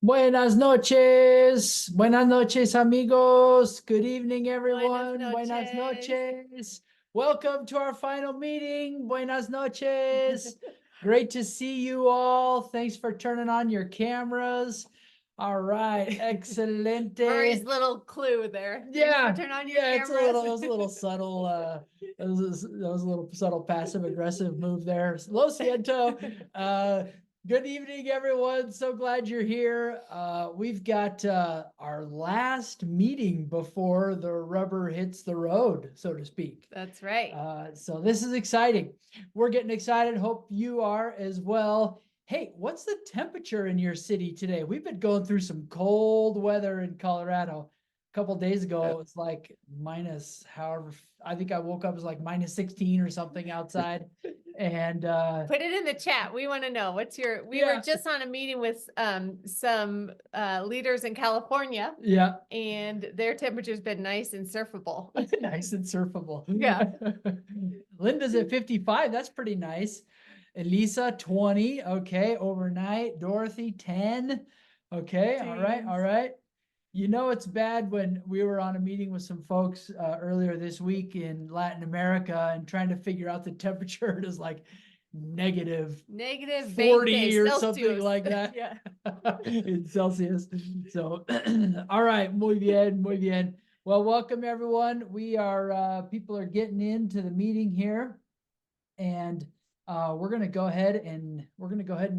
Buenas noches, amigos. Good evening, everyone. Buenas noches. Welcome to our final meeting. Buenas noches. Great to see you all. Thanks for turning on your cameras. All right, excelente. Murray's little clue there. Yeah, Turn on your yeah, cameras. it was a little subtle. That was a little subtle passive aggressive move there. Lo siento. Good evening, everyone. So glad you're here. We've got our last meeting before the rubber hits the road, so to speak. That's right. So this is exciting. We're getting excited. Hope you are as well. Hey, what's the temperature in your city today? We've been going through some cold weather in Colorado. A couple days ago, it's like minus, however, I think I woke up, it was like minus 16 or something outside. And put it in the chat. We want to know what's your, we were just on a meeting with some leaders in California. Yeah. And their temperature's been nice and surfable. Nice and surfable. Yeah. Linda's at 55. That's pretty nice. Elisa, 20. Okay. Overnight. Dorothy, 10. Okay. All right. All right. You know, it's bad when we were on a meeting with some folks earlier this week in Latin America and trying to figure out the temperature. It is like negative 40 or something like that. Yeah. In Celsius. So, all right. Muy bien. Muy bien. Well, welcome everyone. We are, people are getting into the meeting here, and we're going to go ahead and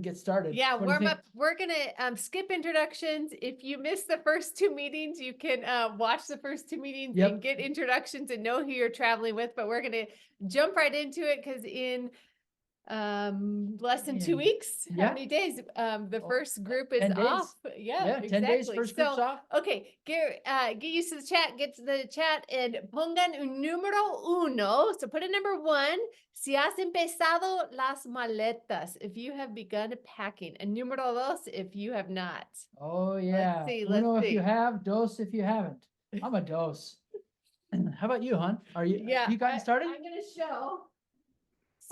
get started. Yeah, warm up. We're gonna skip introductions. If you missed the first two meetings, you can watch the first two meetings and get introductions and know who you're traveling with. But we're gonna jump right into it because in less than 2 weeks, how many days? The first group is off. Yeah, exactly. 10 days, first group's off. Okay, get used to the chat, get to the chat and pongan un número uno. So put a number 1. Si has empezado las maletas, if you have begun packing. And número 2, if you have not. Oh yeah. Let's see. Uno if you have, dos if you haven't. I'm a dos. How about you, hon? Are you, you gotten started? I'm gonna show.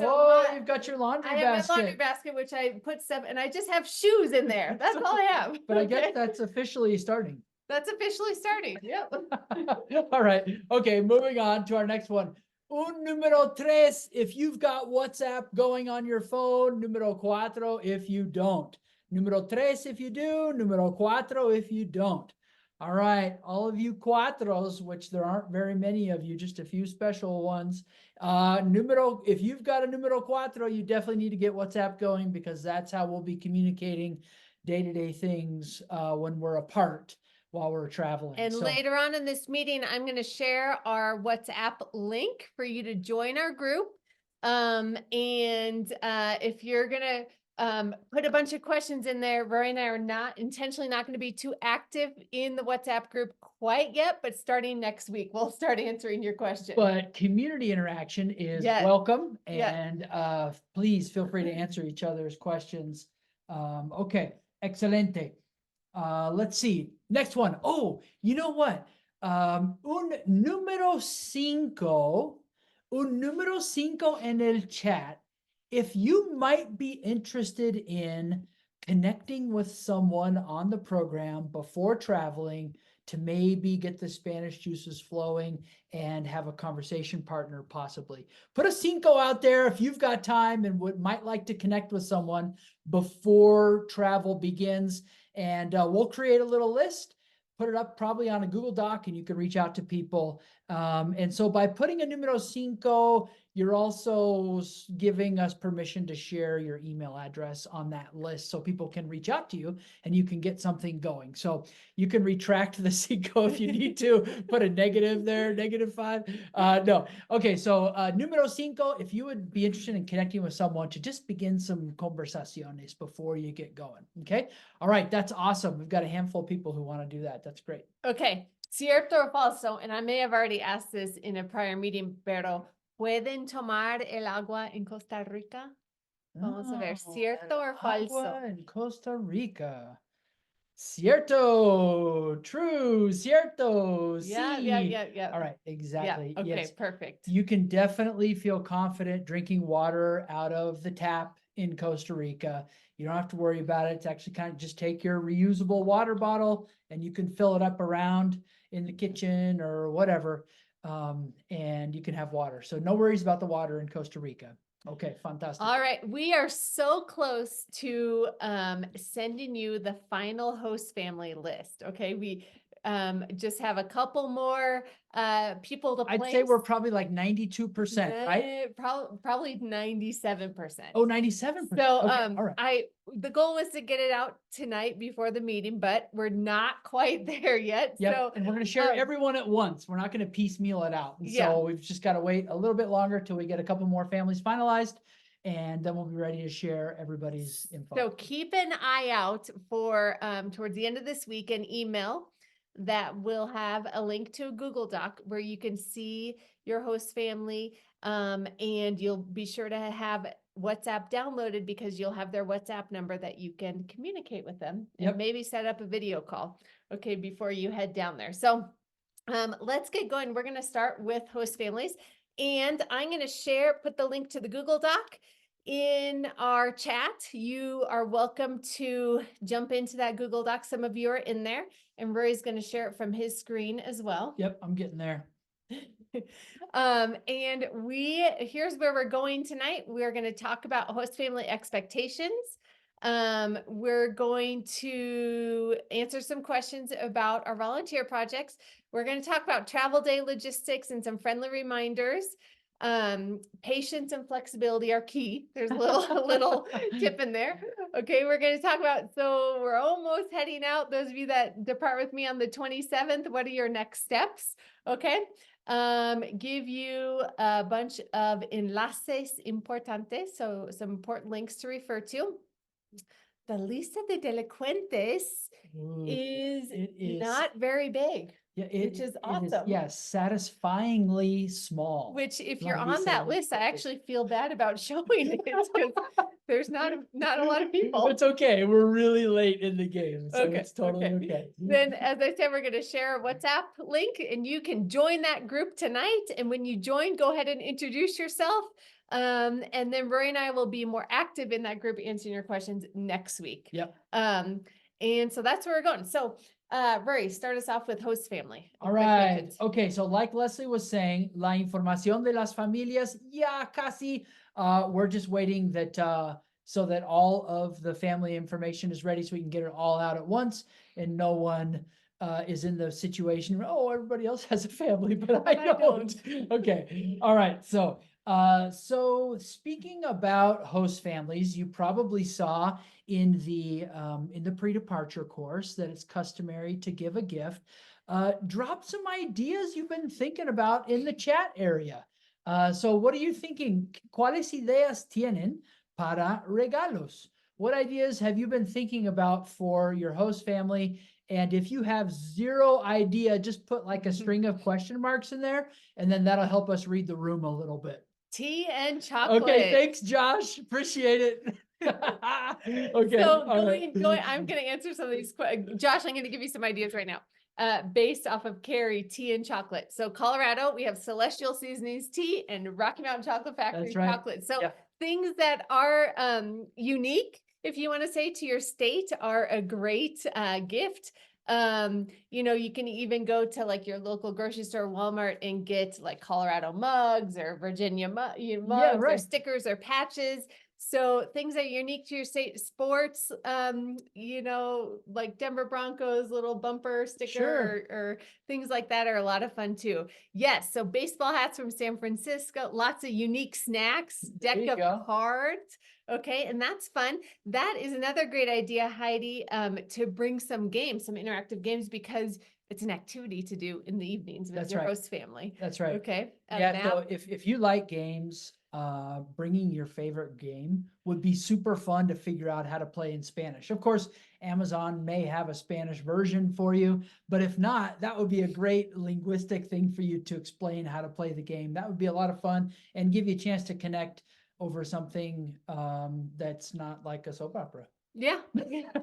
So you've got your laundry basket. I have my laundry basket, which I put stuff, and I just have shoes in there. That's all I have. But I guess that's officially starting. That's officially starting. Yep. All right. Okay, moving on to our next one. Un número tres, if you've got WhatsApp going on your phone. Número cuatro, if you don't. Número tres, if you do. Número cuatro, if you don't. All right, all of you cuatros, which there aren't very many of you, just a few special ones. If you've got a número cuatro, you definitely need to get WhatsApp going, because that's how we'll be communicating day-to-day things when we're apart while we're traveling. And later on in this meeting, I'm going to share our WhatsApp link for you to join our group. If you're going to put a bunch of questions in there, Rory and I are intentionally not going to be too active in the WhatsApp group quite yet, but starting next week, we'll start answering your questions. But community interaction is welcome, and please feel free to answer each other's questions. Okay, excelente. Let's see. Next one. Oh, you know what? Un número cinco en el chat. If you might be interested in connecting with someone on the program before traveling to maybe get the Spanish juices flowing and have a conversation partner, possibly. Put a cinco out there if you've got time and might like to connect with someone before travel begins. And we'll create a little list, put it up probably on a Google Doc, and you can reach out to people. And so by putting a numero cinco, you're also giving us permission to share your email address on that list so people can reach out to you and you can get something going. So you can retract the cinco if you need to, put a negative there, -5. No. Okay, so numero cinco, if you would be interested in connecting with someone to just begin some conversaciones before you get going. Okay. All right. That's awesome. We've got a handful of people who want to do that. That's great. Okay. Cierto or falso, and I may have already asked this in a prior meeting, pero ¿pueden tomar el agua en Costa Rica? Vamos a ver, ¿cierto or falso? En Costa Rica. Cierto, true, cierto, yeah. All right, exactly. Yeah, okay, perfect. You can definitely feel confident drinking water out of the tap in Costa Rica. You don't have to worry about it. It's actually kind of just take your reusable water bottle and you can fill it up around in the kitchen or whatever. And you can have water. So no worries about the water in Costa Rica. Okay, fantastic. All right, we are so close to sending you the final host family list. Okay, we just have a couple more people to place. I'd say we're probably like 92%, right? Probably 97%. Oh, 97%. So Okay, all right. the goal was to get it out tonight before the meeting, but we're not quite there yet. Yep. So And we're going to share everyone at once. We're not going to piecemeal it out. And Yeah. so we've just got to wait a little bit longer till we get a couple more families finalized, and then we'll be ready to share everybody's info. So keep an eye out for towards the end of this week an email that will have a link to a Google Doc where you can see your host family, and you'll be sure to have WhatsApp downloaded because you'll have their WhatsApp number that you can communicate with them and Yep. maybe set up a video call, okay, before you head down there. So let's get going. We're going to start with host families, and I'm going to put the link to the Google Doc in our chat. You are welcome to jump into that Google Doc. Some of you are in there, and Rory's going to share it from his screen as well. Yep, I'm getting there. And here's where we're going tonight. We're going to talk about host family expectations. We're going to answer some questions about our volunteer projects. We're going to talk about travel day logistics and some friendly reminders. Patience and flexibility are key. There's a little tip in there. Okay, we're going to talk about, so we're almost heading out. Those of you that depart with me on the 27th, what are your next steps? Okay. Give you a bunch of enlaces importantes, so some important links to refer to. The lista de delincuentes is not very big. Yeah, which is awesome. Yes, satisfyingly small. Which, if you're on that list, I actually feel bad about showing it because there's not a lot of people. It's okay. We're really late in the game, so it's totally okay. Then, as I said, we're going to share a WhatsApp link, and you can join that group tonight. And when you join, go ahead and introduce yourself. And then Rory and I will be more active in that group answering your questions next week. Yep. And so that's where we're going. So Rory, start us off with host family. All right. Okay. So like Leslie was saying, la información de las familias, ya casi. We're just waiting that so that all of the family information is ready so we can get it all out at once and no one is in the situation where, oh, everybody else has a family, but I don't. Okay. All right. So speaking about host families, you probably saw in the pre-departure course that it's customary to give a gift. Drop some ideas you've been thinking about in the chat area. So what are you thinking? ¿Cuáles ideas tienen para regalos? What ideas have you been thinking about for your host family? And if you have zero idea, just put like a string of question marks in there, and then that'll help us read the room a little bit. Tea and chocolate. Okay, thanks, Josh. Appreciate it. Okay. So I'm going to answer some of these questions. Josh, I'm going to give you some ideas right now. Based off of Carrie, tea and chocolate. So Colorado, we have Celestial Seasonings tea and Rocky Mountain Chocolate Factory chocolate. So things that are unique, if you want to say, to your state are a great gift. You can even go to like your local grocery store, Walmart, and get like Colorado mugs or Virginia mugs or stickers or patches. So things that are unique to your state. Sports, like Denver Broncos little bumper sticker or things like that are a lot of fun too. Yes. So baseball hats from San Francisco, lots of unique snacks, deck of cards. Okay. And that's fun. That is another great idea, Heidi, to bring some games, some interactive games, because it's an activity to do in the evenings with your host family. That's right. Okay. So if you like games, bringing your favorite game would be super fun to figure out how to play in Spanish. Of course, Amazon may have a Spanish version for you, but if not, that would be a great linguistic thing for you to explain how to play the game. That would be a lot of fun and give you a chance to connect over something that's not like a soap opera. Yeah,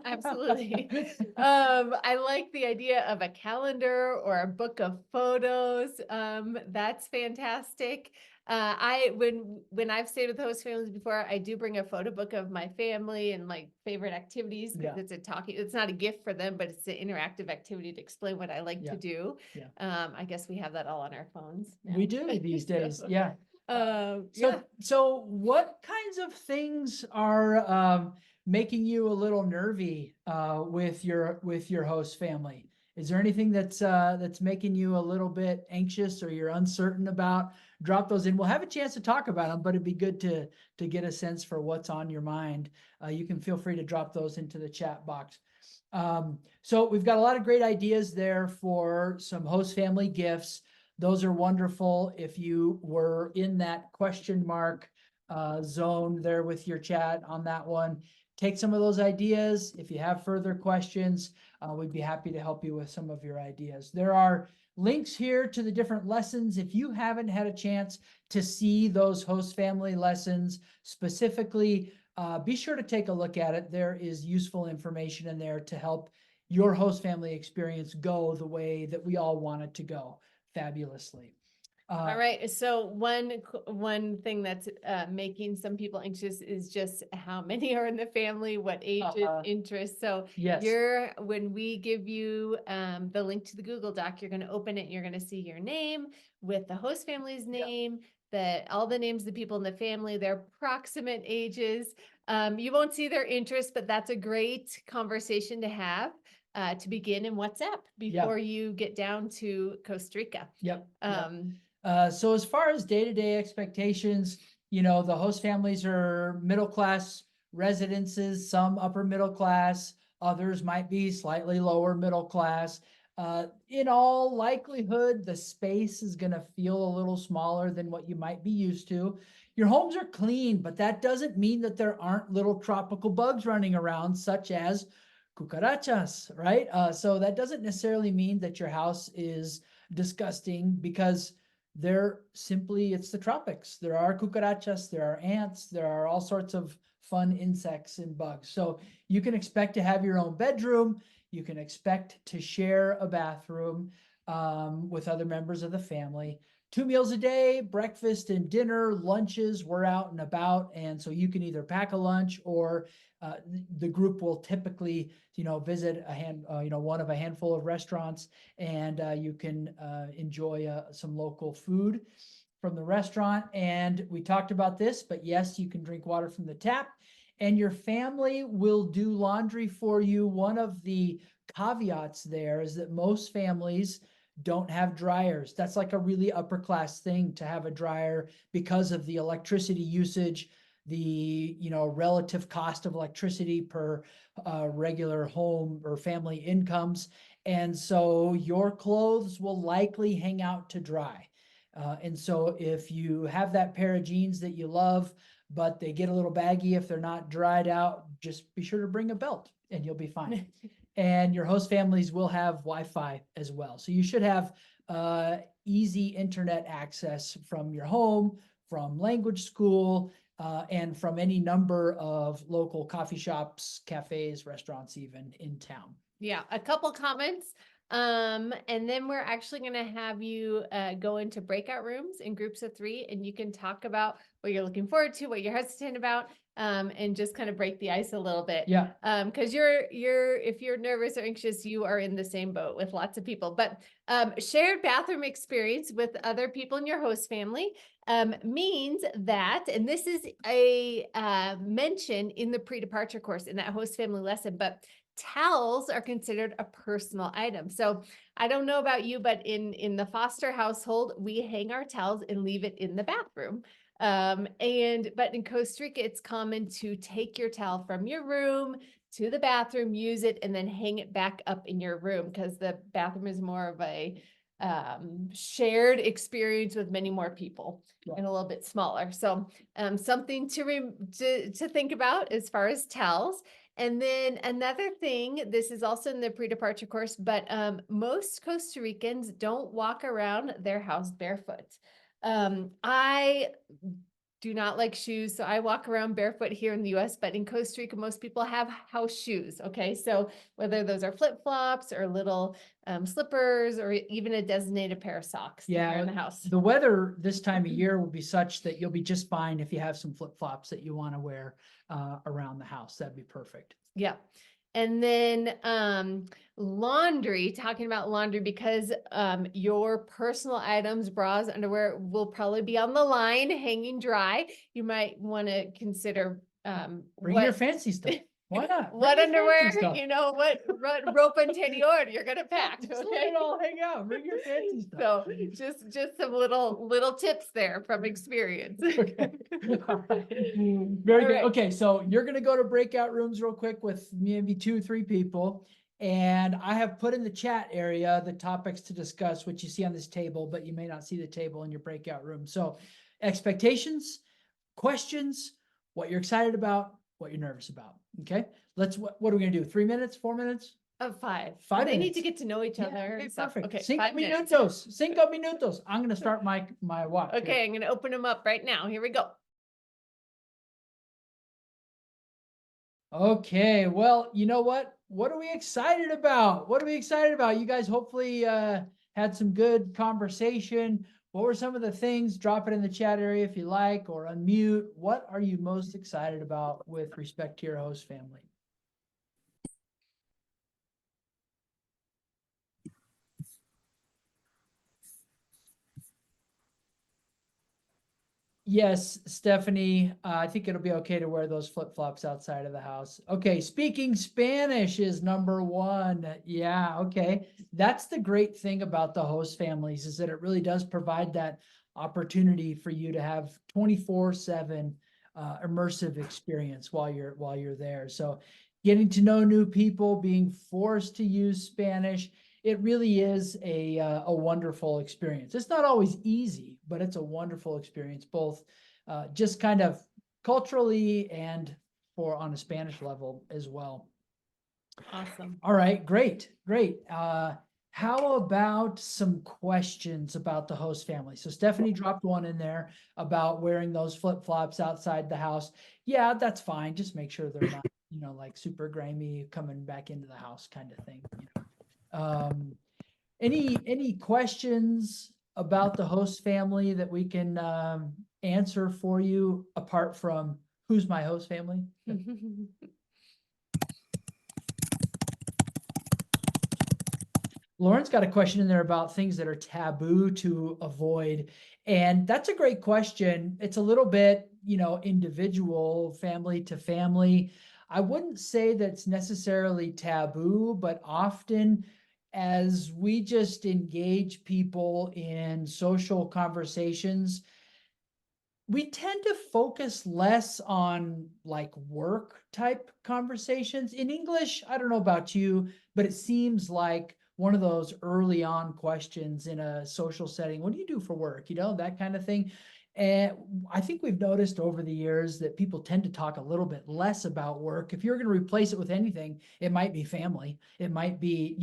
absolutely. I like the idea of a calendar or a book of photos. That's fantastic. When I've stayed with host families before, I do bring a photo book of my family and like favorite activities because it's not a gift for them, but it's an interactive activity to explain what I like to do. I guess we have that all on our phones now. We do these days. Yeah. Yeah. So what kinds of things are making you a little nervy with your host family? Is there anything that's making you a little bit anxious or you're uncertain about? Drop those in. We'll have a chance to talk about them, but it'd be good to get a sense for what's on your mind. You can feel free to drop those into the chat box. So we've got a lot of great ideas there for some host family gifts. Those are wonderful. If you were in that question mark zone there with your chat on that one, take some of those ideas. If you have further questions, we'd be happy to help you with some of your ideas. There are links here to the different lessons. If you haven't had a chance to see those host family lessons specifically, be sure to take a look at it. There is useful information in there to help your host family experience go the way that we all want it to go fabulously. All right. So one thing that's making some people anxious is just how many are in the family, what ages, interests. So yes, when we give you the link to the Google Doc, you're going to open it and you're going to see your name with the host family's name, all the names of the people in the family, their approximate ages. You won't see their interests, but that's a great conversation to have. To begin in WhatsApp before you get down to Costa Rica. So as far as day-to-day expectations, the host families are middle-class residences, some upper middle class, others might be slightly lower middle class. In all likelihood, the space is going to feel a little smaller than what you might be used to. Your homes are clean, but that doesn't mean that there aren't little tropical bugs running around, such as cucarachas, right? So that doesn't necessarily mean that your house is disgusting, because it's the tropics. There are cucarachas, there are ants, there are all sorts of fun insects and bugs. So you can expect to have your own bedroom. You can expect to share a bathroom with other members of the family. 2 meals a day, breakfast and dinner, lunches, we're out and about. And so you can either pack a lunch, or the group will typically, visit one of a handful of restaurants, and you can enjoy some local food from the restaurant. And we talked about this, but yes, you can drink water from the tap, and your family will do laundry for you. One of the caveats there is that most families don't have dryers. That's like a really upper class thing to have a dryer because of the electricity usage, the relative cost of electricity per regular home or family incomes. And so your clothes will likely hang out to dry. And so if you have that pair of jeans that you love, but they get a little baggy if they're not dried out, just be sure to bring a belt and you'll be fine. And your host families will have Wi-Fi as well. So you should have easy internet access from your home, from language school, and from any number of local coffee shops, cafes, restaurants, even in town. Yeah, a couple comments. And then we're actually going to have you go into breakout rooms in groups of 3, and you can talk about what you're looking forward to, what you're hesitant about, and just kind of break the ice a little bit. Yeah. Because if you're nervous or anxious, you are in the same boat with lots of people. But shared bathroom experience with other people in your host family means that, and this is a mention in the pre-departure course in that host family lesson, but towels are considered a personal item. So I don't know about you, but in the foster household, we hang our towels and leave it in the bathroom. But in Costa Rica, it's common to take your towel from your room to the bathroom, use it, and then hang it back up in your room, because the bathroom is more of a shared experience with many more people and a little bit smaller. So something to think about as far as towels. And then another thing, this is also in the pre-departure course, but most Costa Ricans don't walk around their house barefoot. I do not like shoes. So I walk around barefoot here in the US, but in Costa Rica, most people have house shoes. Okay. So whether those are flip-flops or little slippers or even a designated pair of socks to wear in the house. The weather this time of year will be such that you'll be just fine if you have some flip-flops that you want to wear around the house. That'd be perfect. Yeah. And then laundry, talking about laundry, because your personal items, bras, underwear will probably be on the line hanging dry. You might want to consider Bring your fancy stuff. Why not? What underwear, you know, what ropa interior you're gonna pack. Just let it all hang out. Bring your fancy stuff. So just some little tips there from experience. Okay. Very good. Okay, so you're gonna go to breakout rooms real quick with maybe 2 or 3 people. And I have put in the chat area the topics to discuss, which you see on this table, but you may not see the table in your breakout room. So expectations, questions, what you're excited about, what you're nervous about. Okay, what are we gonna do? 3 minutes, 4 minutes? 5. 5 They need minutes. to get to know each other. Okay, and stuff. perfect. Okay, 5 5 minutes. minutos. 5 minutos. I'm gonna start my watch. Okay, here. I'm gonna open them up right now. Here we go. Okay, well, you know what? What are we excited about? What are we excited about? You guys hopefully had some good conversation. What were some of the things? Drop it in the chat area if you like, or unmute. What are you most excited about with respect to your host family? Yes, Stephanie, I think it'll be okay to wear those flip-flops outside of the house. Okay, speaking Spanish is number 1. Yeah, okay. That's the great thing about the host families, is that it really does provide that opportunity for you to have 24/7 immersive experience while you're there. So getting to know new people, being forced to use Spanish, it really is a wonderful experience. It's not always easy, but it's a wonderful experience, both just kind of culturally and on a Spanish level as well. Awesome. All right, great. How about some questions about the host family? So Stephanie dropped one in there about wearing those flip-flops outside the house. Yeah, that's fine. Just make sure they're not, like super grimy coming back into the house kind of thing. Any questions about the host family that we can answer for you, apart from who's my host family? Lauren's got a question in there about things that are taboo to avoid. And that's a great question. It's a little bit, individual, family to family. I wouldn't say that's necessarily taboo, but often as we just engage people in social conversations, we tend to focus less on like work type conversations. In English, I don't know about you, but it seems like one of those early on questions in a social setting. What do you do for work? That kind of thing. And I think we've noticed over the years that people tend to talk a little bit less about work. If you're going to replace it with anything, it might be family. It might be,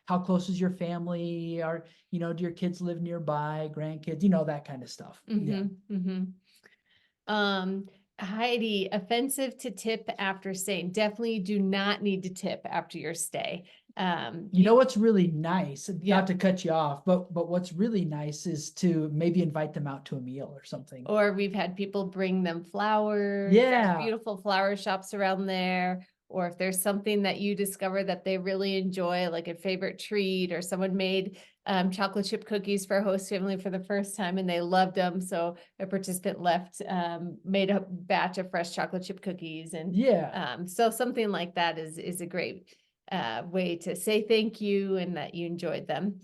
how close is your family? Or, do your kids live nearby, grandkids, that kind of stuff. Heidi, offensive to tip after staying. Definitely do not need to tip after your stay. What's really nice, not to cut you off, but what's really nice is to maybe invite them out to a meal or something. Or we've had people bring them flowers. Yeah. There's beautiful flower shops around there. Or if there's something that you discover that they really enjoy, like a favorite treat, or someone made chocolate chip cookies for a host family for the first time and they loved them. So a participant made a batch of fresh chocolate chip cookies. And so something like that is a great way to say thank you and that you enjoyed them.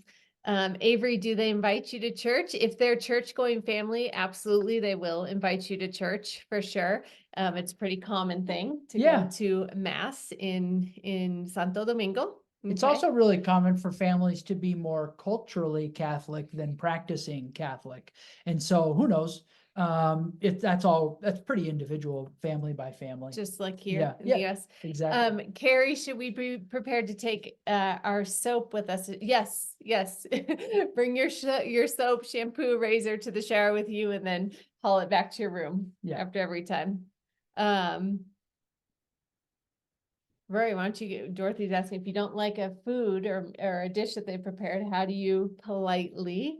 Avery, do they invite you to church? If they're church going family, absolutely. They will invite you to church for sure. It's a pretty common thing to go to mass in Santo Domingo. It's also really common for families to be more culturally Catholic than practicing Catholic. And so who knows, That's pretty individual, family by family. Just like here Yeah, in the yeah, US. exactly. Carrie, should we be prepared to take our soap with us? Yes, yes. Bring your soap, shampoo, razor to the shower with you, and then haul it back to your room Yeah. after every time. Rory, why don't you Dorothy's asking if you don't like a food or a dish that they prepared, how do you politely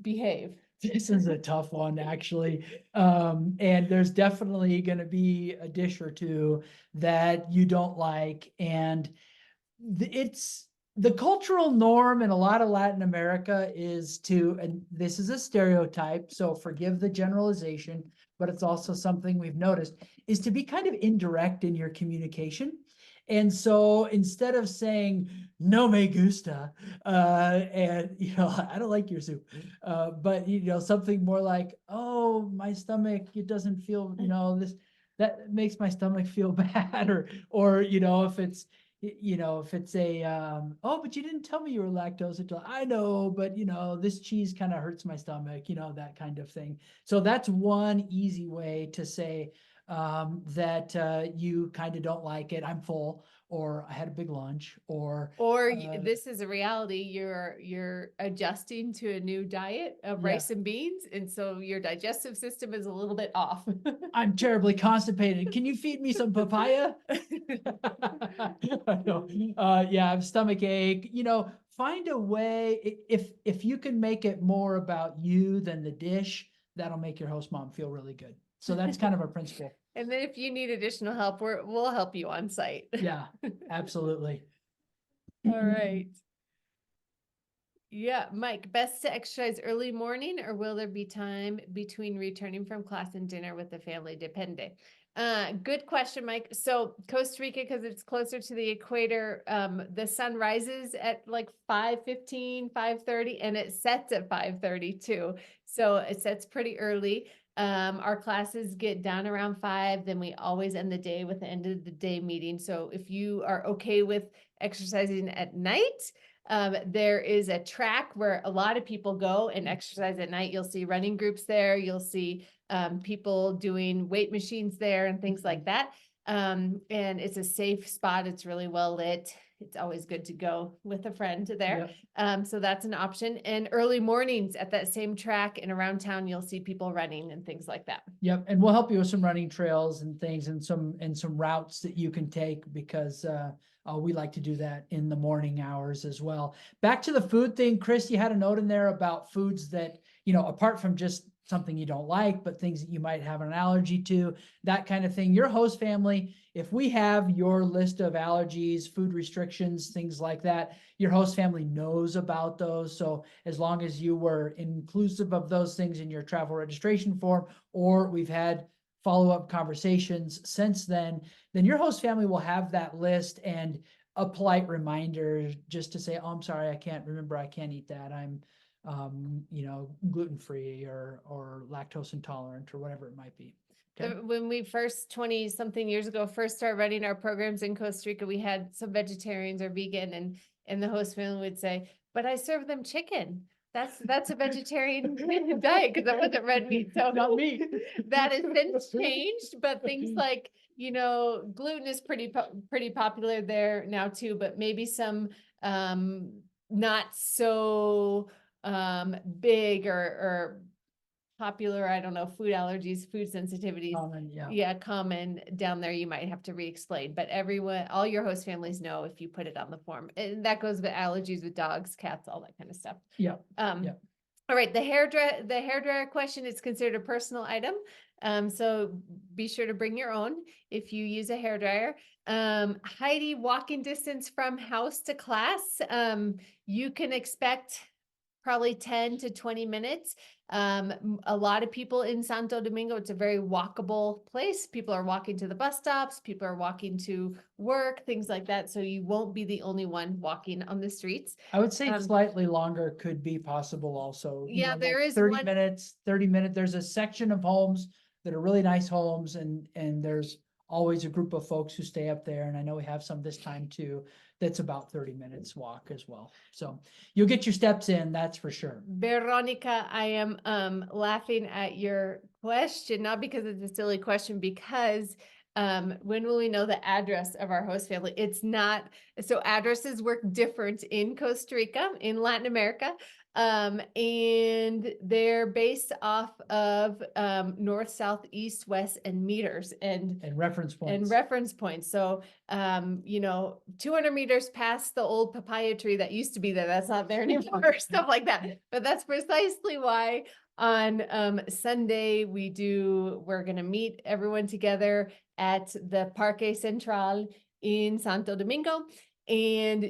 behave? This is a tough one, actually. And there's definitely gonna be a dish or two that you don't like. And it's the cultural norm in a lot of Latin America is to, and this is a stereotype, so forgive the generalization, but it's also something we've noticed, is to be kind of indirect in your communication. And so instead of saying no me gusta, and I don't like your soup, but something more like, oh, my stomach, it doesn't feel, this, that makes my stomach feel bad, or if it's a oh, but you didn't tell me you were lactose intolerant. I know, but this cheese kind of hurts my stomach, that kind of thing. So that's one easy way to say that you kind of don't like it. I'm full, or I had a big lunch, or This is a reality. You're adjusting to a new diet of yeah, rice and beans, and so your digestive system is a little bit off. I'm terribly constipated. Can you feed me some papaya? I know. Yeah, I have stomach ache. Find a way. If you can make it more about you than the dish, that'll make your host mom feel really good. So that's kind of a principle. And then if you need additional help, we'll help you on site. Yeah, absolutely. All right. Yeah, Mike, best to exercise early morning, or will there be time between returning from class and dinner with the family? Depende. Good question, Mike. So Costa Rica, because it's closer to the equator, the sun rises at like 5:15, 5:30, and it sets at 5:30 too. So it sets pretty early. Our classes get done around 5, then we always end the day with the end of the day meeting. So if you are okay with exercising at night, there is a track where a lot of people go and exercise at night. You'll see running groups there. You'll see people doing weight machines there and things like that. And it's a safe spot. It's really well lit. It's always good to go with a friend there. Yep. So that's an option. And early mornings at that same track and around town, you'll see people running and things like that. Yep, and we'll help you with some running trails and things, and some routes that you can take, because we like to do that in the morning hours as well. Back to the food thing, Chris, you had a note in there about foods that, apart from just something you don't like, but things that you might have an allergy to, that kind of thing. Your host family, if we have your list of allergies, food restrictions, things like that, your host family knows about those. So as long as you were inclusive of those things in your travel registration form, or we've had follow-up conversations since then your host family will have that list and a polite reminder just to say, oh, I'm sorry, I can't eat that. I'm gluten-free or lactose intolerant, or whatever it might be. Okay. When we first 20 something years ago first started running our programs in Costa Rica, we had some vegetarians or vegan, and the host family would say, but I serve them chicken. That's a vegetarian diet, because that wasn't red meat. So not meat. That has since changed, but things like, gluten is pretty popular there now too, but maybe some not so big or popular, I don't know, food allergies, food sensitivities. Common, yeah. Yeah, common down there, you might have to re-explain, but everyone, all your host families know if you put it on the form. And that goes with allergies with dogs, cats, all that kind of stuff. Yeah. All right, the hairdryer question is considered a personal item. So be sure to bring your own if you use a hairdryer. Heidi, walking distance from house to class. You can expect probably 10 to 20 minutes. A lot of people in Santo Domingo, it's a very walkable place. People are walking to the bus stops, people are walking to work, things like that. So you won't be the only one walking on the streets. I would say slightly longer could be possible also. Yeah, there is 30 minutes, 30 minutes. There's a section of homes that are really nice homes, and there's always a group of folks who stay up there. And I know we have some this time too, that's about 30 minutes walk as well. So you'll get your steps in, that's for sure. Veronica, I am laughing at your question, not because it's a silly question, because when will we know the address of our host family? It's not, so addresses work different in Costa Rica, in Latin America. And they're based off of north, south, east, west, and meters and reference points. And reference points. So, 200 meters past the old papaya tree that used to be there, that's not there anymore, stuff like that. But that's precisely why on Sunday we're going to meet everyone together at the Parque Central in Santo Domingo and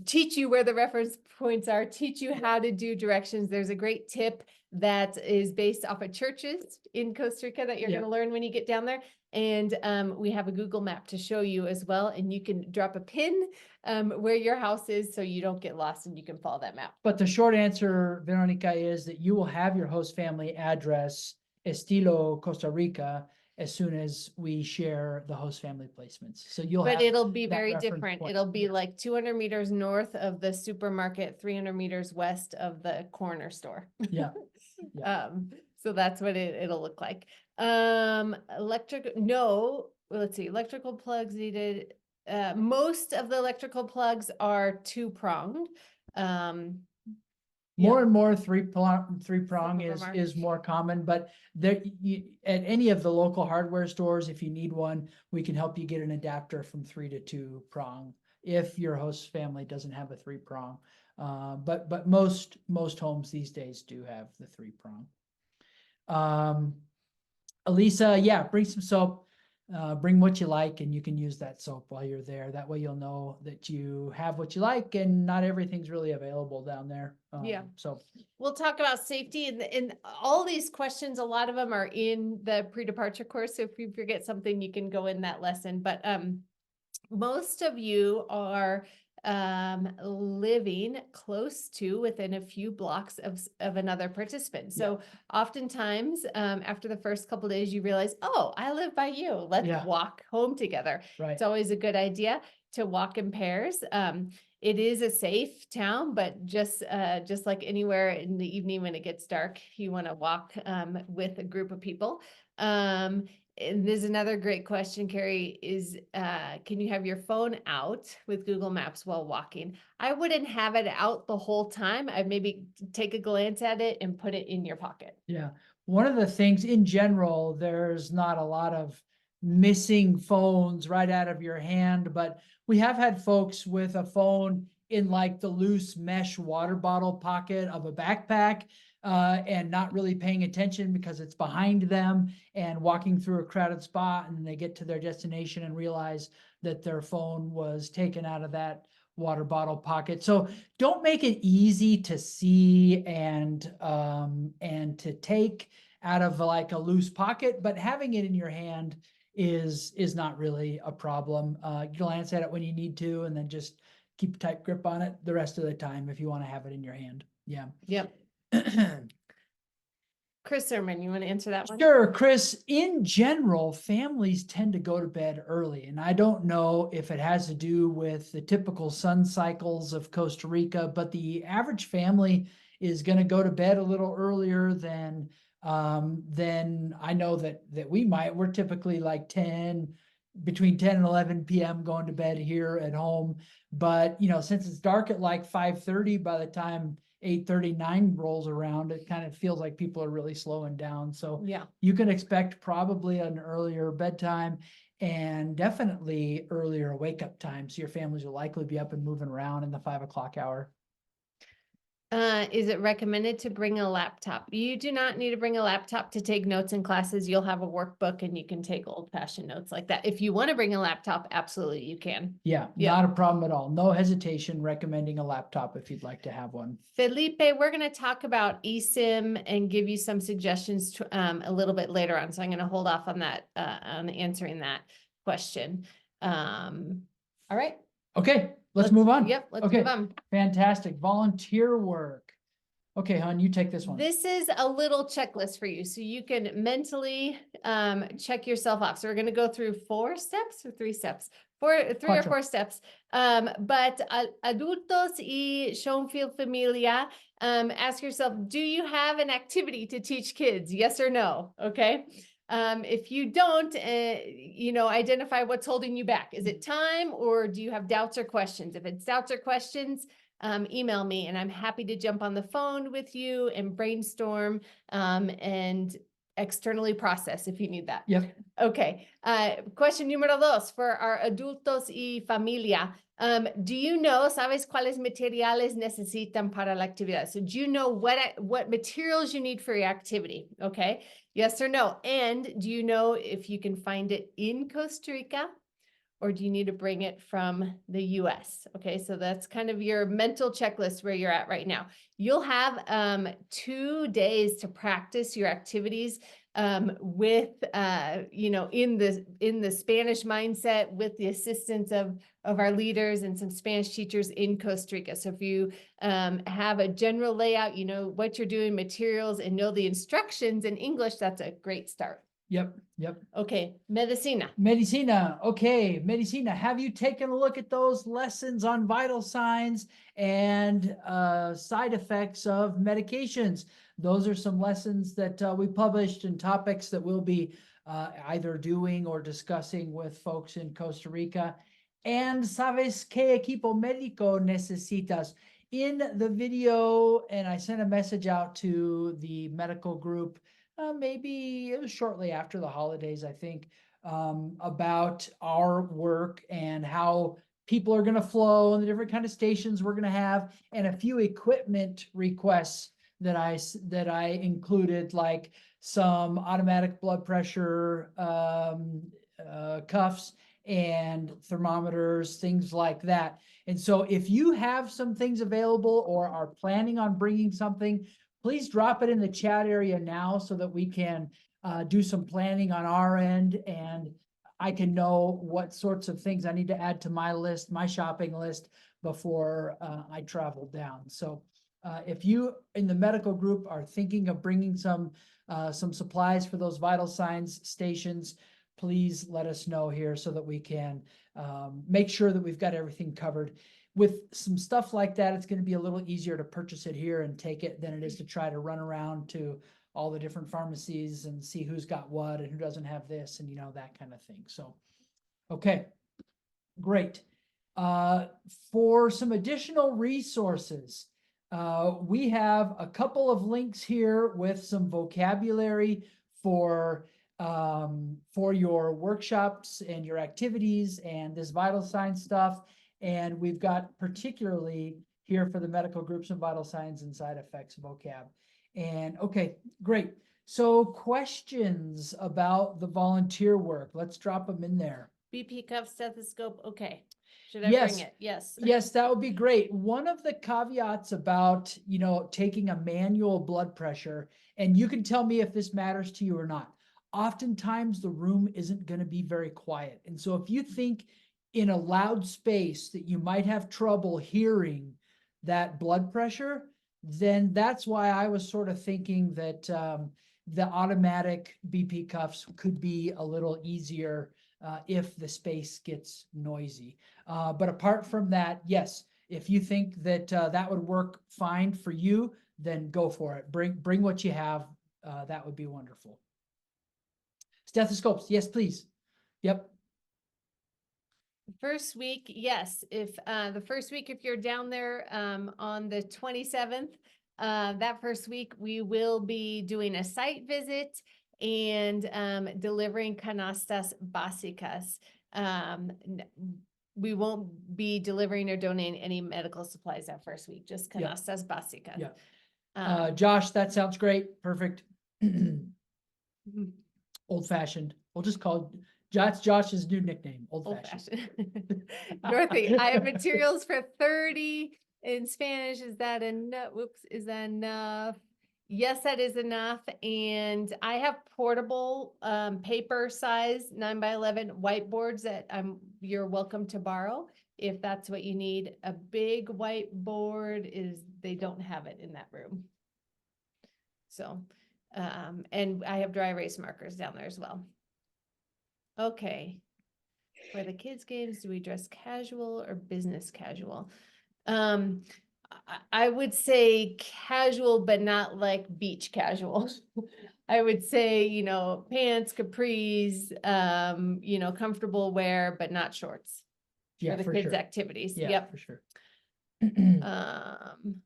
teach you where the reference points are, teach you how to do directions. There's a great tip that is based off of churches in Costa Rica that you're going to learn when you get down there. And we have a Google map to show you as well. And you can drop a pin where your house is so you don't get lost and you can follow that map. But the short answer, Veronica, is that you will have your host family address estilo Costa Rica as soon as we share the host family placements. So But it'll be that very reference different. point. It'll be like 200 meters north of the supermarket, 300 meters west of the corner store. Yeah. So that's what it'll look like. Electrical plugs needed. Most of the electrical plugs are 2-pronged. More and more three-prong Some of is them are. is more common, but there at any of the local hardware stores, if you need one, we can help you get an adapter from 3 to 2-prong if your host family doesn't have a 3-prong. But most homes these days do have the 3-prong. Elisa, yeah, bring some soap. Bring what you like, and you can use that soap while you're there. That way you'll know that you have what you like, and not everything's really available down there. So we'll talk about safety and all these questions. A lot of them are in the pre-departure course. So if you forget something, you can go in that lesson. But most of you are living close to within a few blocks of another participant. So oftentimes after the first couple of days, you realize, oh, I live by you. Let's walk home together. Right. It's always a good idea to walk in pairs. It is a safe town, but just like anywhere in the evening when it gets dark, you want to walk with a group of people. And there's another great question, Carrie, is can you have your phone out with Google Maps while walking? I wouldn't have it out the whole time. I'd maybe take a glance at it and put it in your pocket. Yeah. One of the things in general, there's not a lot of missing phones right out of your hand, but we have had folks with a phone in like the loose mesh water bottle pocket of a backpack. And not really paying attention because it's behind them and walking through a crowded spot, and then they get to their destination and realize that their phone was taken out of that water bottle pocket. So don't make it easy to see and to take out of like a loose pocket, but having it in your hand is not really a problem. Glance at it when you need to, and then just keep a tight grip on it the rest of the time if you want to have it in your hand. Yeah. Yep. Chris Sermon, you want to answer that one? Sure, Chris. In general, families tend to go to bed early, and I don't know if it has to do with the typical sun cycles of Costa Rica, but the average family is going to go to bed a little earlier than I know that we might. We're typically like between 10 and 11 p.m. going to bed here at home, but since it's dark at like 5:30, by the time 8:39 rolls around, it kind of feels like people are really slowing down. So you can expect probably an earlier bedtime and definitely earlier wake up time. So your families will likely be up and moving around in the 5 o'clock hour. Is it recommended to bring a laptop? You do not need to bring a laptop to take notes in classes. You'll have a workbook and you can take old-fashioned notes like that. If you want to bring a laptop, absolutely you can. Yeah, not a problem at all. No hesitation recommending a laptop if you'd like to have one. Felipe, we're going to talk about eSIM and give you some suggestions to, a little bit later on. So I'm going to hold off on that, on answering that question. All right. Okay. Let's move on. Yep, let's move on. Fantastic. Volunteer work. Okay, hon, you take this one. This is a little checklist for you, so you can mentally check yourself off. So we're going to go through 4 steps or 3 steps. Three or Cuatro. 4 steps. But adultos y Schoenfield familia, ask yourself, do you have an activity to teach kids? Yes or no? Okay. If you don't, identify what's holding you back. Is it time, or do you have doubts or questions? If it's doubts or questions, email me and I'm happy to jump on the phone with you and brainstorm, and externally process if you need that. Yep. Okay. Question número 2 for our adultos y familia. Do you know, sabes cuáles materiales necesitan para la actividad? So do you know what materials you need for your activity? Okay. Yes or no? And do you know if you can find it in Costa Rica, or do you need to bring it from the US? Okay, so that's kind of your mental checklist where you're at right now. You'll have 2 days to practice your activities with in the Spanish mindset, with the assistance of our leaders and some Spanish teachers in Costa Rica. So if you have a general layout, you know what you're doing, materials, and know the instructions in English, that's a great start. Yep. Okay, medicina. Medicina. Okay, Medicina. Have you taken a look at those lessons on vital signs and side effects of medications? Those are some lessons that we published and topics that we'll be either doing or discussing with folks in Costa Rica. And ¿sabes qué equipo médico necesitas? In the video, and I sent a message out to the medical group, maybe it was shortly after the holidays, I think, about our work and how people are going to flow and the different kind of stations we're going to have, and a few equipment requests that I included, like some automatic blood pressure cuffs and thermometers, things like that. And so if you have some things available or are planning on bringing something, please drop it in the chat area now so that we can do some planning on our end, and I can know what sorts of things I need to add to my list, my shopping list, before I travel down. So if you in the medical group are thinking of bringing some supplies for those vital signs stations, please let us know here so that we can make sure that we've got everything covered. With some stuff like that, it's going to be a little easier to purchase it here and take it than it is to try to run around to all the different pharmacies and see who's got what and who doesn't have this, and that kind of thing. So, okay, great. For some additional resources, we have a couple of links here with some vocabulary for your workshops and your activities and this vital signs stuff. And we've got particularly here for the medical groups and vital signs and side effects vocab. And okay, great. So questions about the volunteer work, let's drop them in there. BP cuff, stethoscope. Okay. Should I Yes. bring it? Yes. Yes, that would be great. One of the caveats about, taking a manual blood pressure, and you can tell me if this matters to you or not. Oftentimes the room isn't going to be very quiet. And so if you think in a loud space that you might have trouble hearing that blood pressure, then that's why I was sort of thinking that the automatic BP cuffs could be a little easier if the space gets noisy. But apart from that, yes, if you think that that would work fine for you, then go for it. Bring what you have. That would be wonderful. Stethoscopes, yes, please. Yep. First week, yes. If the first week, if you're down there on the 27th, that first week, we will be doing a site visit and delivering canastas básicas. We won't be delivering or donating any medical supplies that first week, just canastas básicas. Yeah. Josh, that sounds great. Perfect. Old fashioned. We'll just call Josh's new nickname. Old fashioned. Dorothy, I have materials for 30 in Spanish. Is that enough? Whoops. Is that enough? Yes, that is enough. And I have portable paper size 9x11 whiteboards that you're welcome to borrow if that's what you need. A big whiteboard they don't have it in that room. So, and I have dry erase markers down there as well. Okay. For the kids' games, do we dress casual or business casual? I would say casual, but not like beach casual. I would say, you know, pants, capris, you know, comfortable wear, but not shorts Yeah, for the for kids' sure. activities. Yeah, Yep. for sure. Um,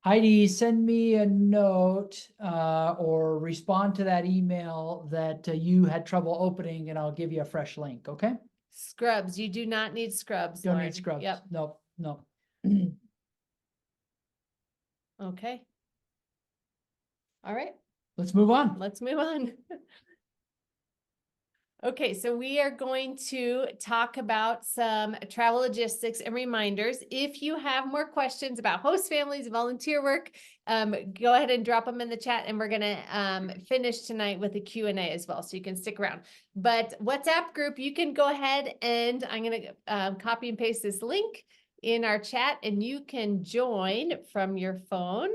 Heidi, send me a note or respond to that email that you had trouble opening, and I'll give you a fresh link. Okay? Scrubs. You do not need scrubs, Don't Lauren. need scrubs. Yep. Nope, nope. Okay. All right. Let's move on. Let's move on. Okay, so we are going to talk about some travel logistics and reminders. If you have more questions about host families, volunteer work, go ahead and drop them in the chat, and we're gonna finish tonight with a Q&A as well, so you can stick around. But WhatsApp group, you can go ahead and I'm gonna copy and paste this link in our chat, and you can join from your phone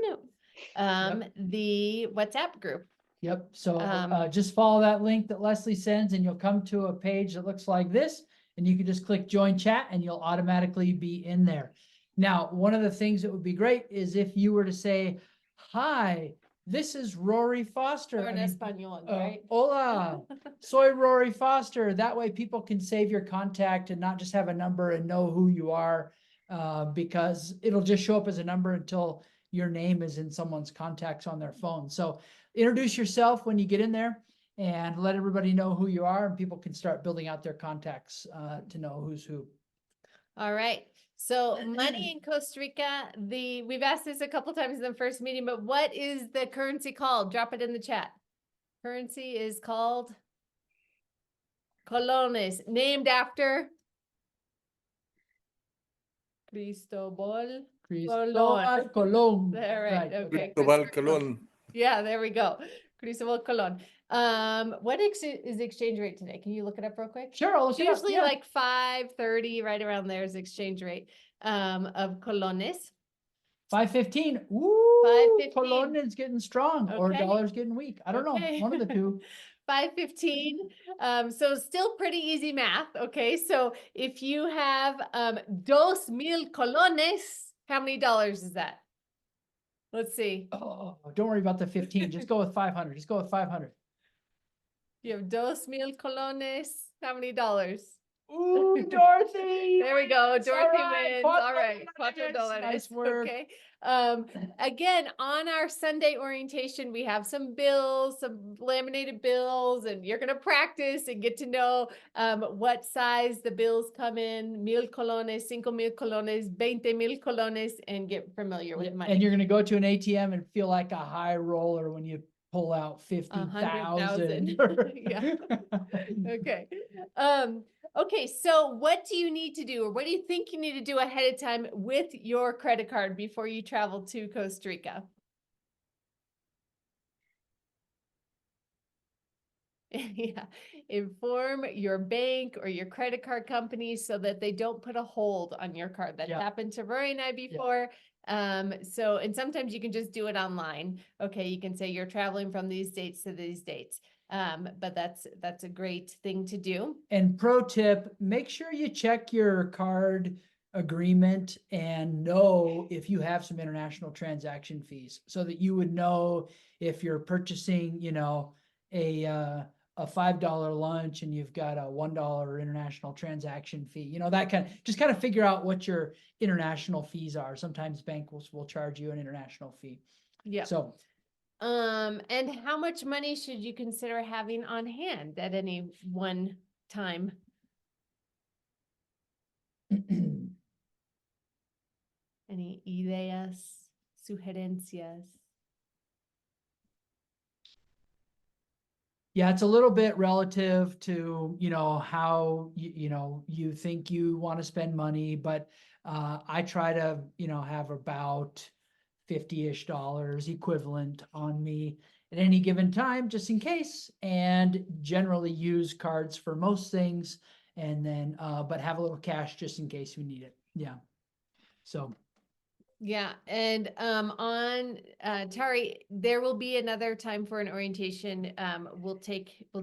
the WhatsApp group. Yep, so just follow that link that Leslie sends and you'll come to a page that looks like this, and you can just click join chat and you'll automatically be in there. Now, one of the things that would be great is if you were to say, hi, this is Rory Foster. Or in Espanol, right? Hola, soy Rory Foster. That way people can save your contact and not just have a number and know who you are, because it'll just show up as a number until your name is in someone's contacts on their phone. So introduce yourself when you get in there and let everybody know who you are, and people can start building out their contacts to know who's who. All right. So money in Costa Rica, we've asked this a couple times in the first meeting, but what is the currency called? Drop it in the chat. Currency is called colones, named after Cristobal Cristobal Colon. There, right. Okay. Cristobal Colon. Yeah, there we go. Cristobal Colon. What is the exchange rate today? Can you look it up real quick? Sure, I'll look it up. Usually Yeah. like 5.30, right around there is the exchange rate of colones. 5.15. Ooh, 5.15. Colon is getting strong, or Okay. dollar's getting weak. I don't know. Okay. One of the two. 5.15. So still pretty easy math. Okay. So if you have 2,000 colones, how many dollars is that? Let's see. Oh, don't worry about the 15. Just go with 500. Just go with 500. You have 2,000 colones. How many dollars? Ooh, Dorothy. There we go. Dorothy right. wins. $4. All right. $4. Nice work. Okay. Again, on our Sunday orientation, we have some bills, some laminated bills, and you're going to practice and get to know what size the bills come in, 1,000 colones, 5,000 colones, 20,000 colones, and get familiar with money. And you're going to go to an ATM and feel like a high roller when you pull out 50,000. 100,000. Yeah. Okay. Okay, so what do you need to do, or what do you think you need to do ahead of time with your credit card before you travel to Costa Rica? Yeah, inform your bank or your credit card company so that they don't put a hold on your card. That's happened to Rory and I before. So, and sometimes you can just do it online. Okay, you can say you're traveling from these dates to these dates. But that's a great thing to do. And pro tip, make sure you check your card agreement and know if you have some international transaction fees, so that you would know if you're purchasing, you know, a $5 lunch and you've got a $1 international transaction fee, you know, that just kind of figure out what your international fees are. Sometimes banks will charge you an international fee. Yeah. So, and how much money should you consider having on hand at any one time? Any ideas, sugerencias? Yeah, it's a little bit relative to, you know, how you think you want to spend money, but I try to, you know, have about $50-ish equivalent on me at any given time, just in case, and generally use cards for most things, and then but have a little cash just in case we need it. Yeah. So Yeah, and on Tari, there will be another time for an orientation. We'll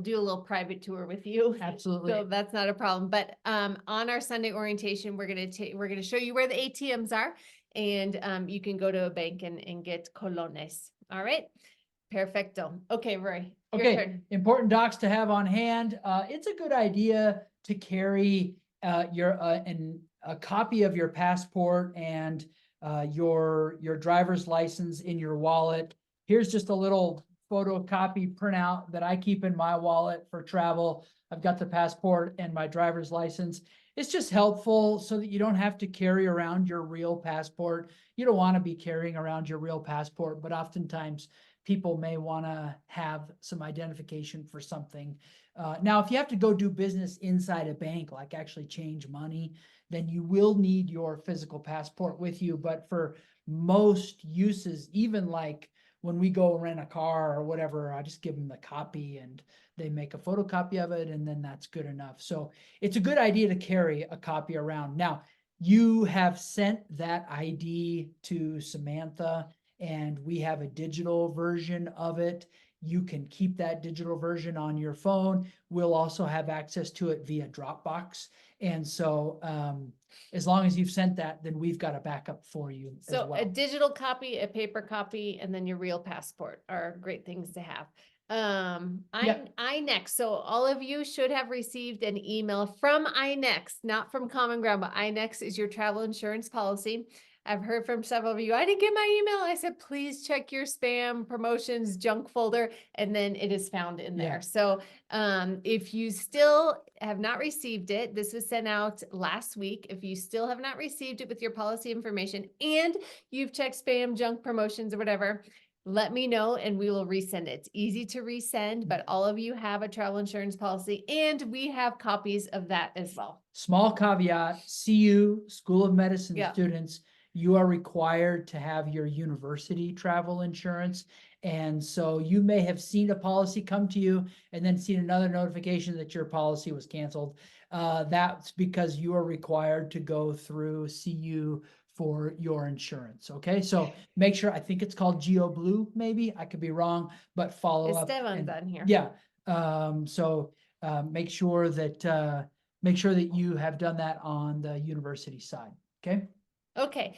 do a little private tour with you. Absolutely. So that's not a problem. But on our Sunday orientation, we're gonna show you where the ATMs are, and you can go to a bank and get colones. All right. Perfecto. Okay, Roy. Your Okay, turn. important docs to have on hand. It's a good idea to carry a copy of your passport and your driver's license in your wallet. Here's just a little photocopy printout that I keep in my wallet for travel. I've got the passport and my driver's license. It's just helpful so that you don't have to carry around your real passport. You don't want to be carrying around your real passport, but oftentimes people may want to have some identification for something. Now, if you have to go do business inside a bank, like actually change money, then you will need your physical passport with you. But for most uses, even like when we go rent a car or whatever, I just give them the copy and they make a photocopy of it, and then that's good enough. So it's a good idea to carry a copy around. Now, you have sent that ID to Samantha, and we have a digital version of it. You can keep that digital version on your phone. We'll also have access to it via Dropbox. And so as long as you've sent that, then we've got a backup for you as So well. a digital copy, a paper copy, and then your real passport are great things to have. iNext. So all of you should have received an email from iNext, not from Common Ground, but iNext is your travel insurance policy. I've heard from several of you, I didn't get my email. I said, please check your spam, promotions, junk folder, and then it is found in there. Yeah. So if you still have not received it, this was sent out last week. If you still have not received it with your policy information and you've checked spam, junk, promotions, or whatever, let me know and we will resend it. It's easy to resend, but all of you have a travel insurance policy and we have copies of that as well. Small caveat, CU, School of Medicine Yeah. students, you are required to have your university travel insurance. And so you may have seen a policy come to you and then seen another notification that your policy was canceled. That's because you are required to go through CU for your insurance. Okay, so make sure, I think it's called Geo Blue, maybe, I could be wrong, but follow up. Esteban's on here. Yeah, make sure that you have done that on the university side. Okay. Okay.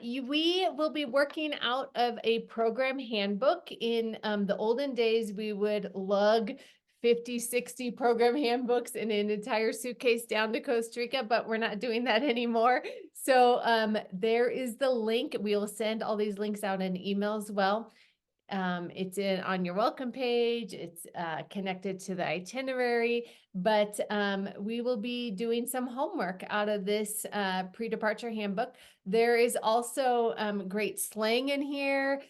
We will be working out of a program handbook. In the olden days, we would lug 50, 60 program handbooks in an entire suitcase down to Costa Rica, but we're not doing that anymore. So there is the link. We will send all these links out in email as well. It's on your welcome page. It's connected to the itinerary, but we will be doing some homework out of this pre-departure handbook. There is also great slang in here,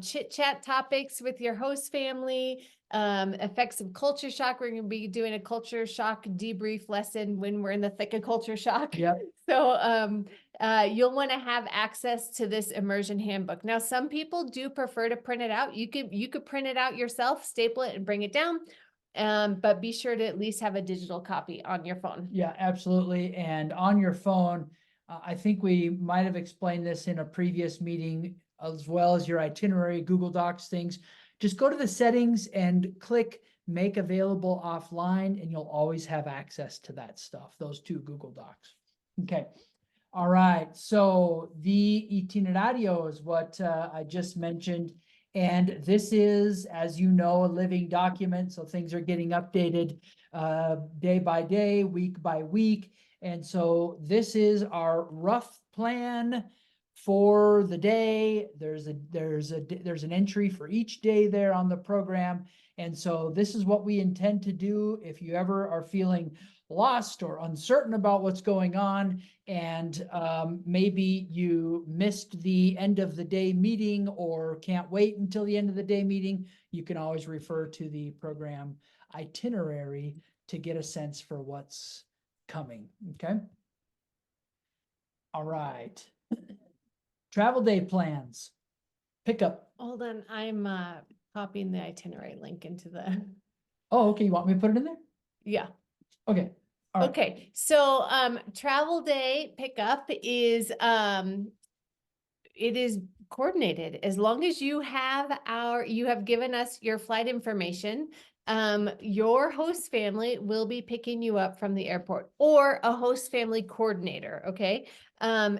chit chat topics with your host family, effects of culture shock. We're going to be doing a culture shock debrief lesson when we're in the thick of culture shock. Yep. So you'll want to have access to this immersion handbook. Now, some people do prefer to print it out. You could print it out yourself, staple it, and bring it down. But be sure to at least have a digital copy on your phone. Yeah, absolutely. And on your phone, I think we might have explained this in a previous meeting, as well as your itinerary, Google Docs things. Just go to the settings and click make available offline, and you'll always have access to that stuff, those two Google Docs. Okay. All right. So the itinerario is what I just mentioned. And this is, as you know, a living document. So things are getting updated day by day, week by week. And so this is our rough plan for the day. There's an entry for each day there on the program. And so this is what we intend to do. If you ever are feeling lost or uncertain about what's going on, and maybe you missed the end of the day meeting or can't wait until the end of the day meeting, you can always refer to the program itinerary to get a sense for what's coming. Okay. All right. Travel day plans. Pickup. Hold on, I'm copying the itinerary link into the. Oh, okay. You want me to put it in there? Yeah. Okay. All right. Okay. So travel day pickup is it is coordinated. As long as you have given us your flight information, your host family will be picking you up from the airport, or a host family coordinator. Okay.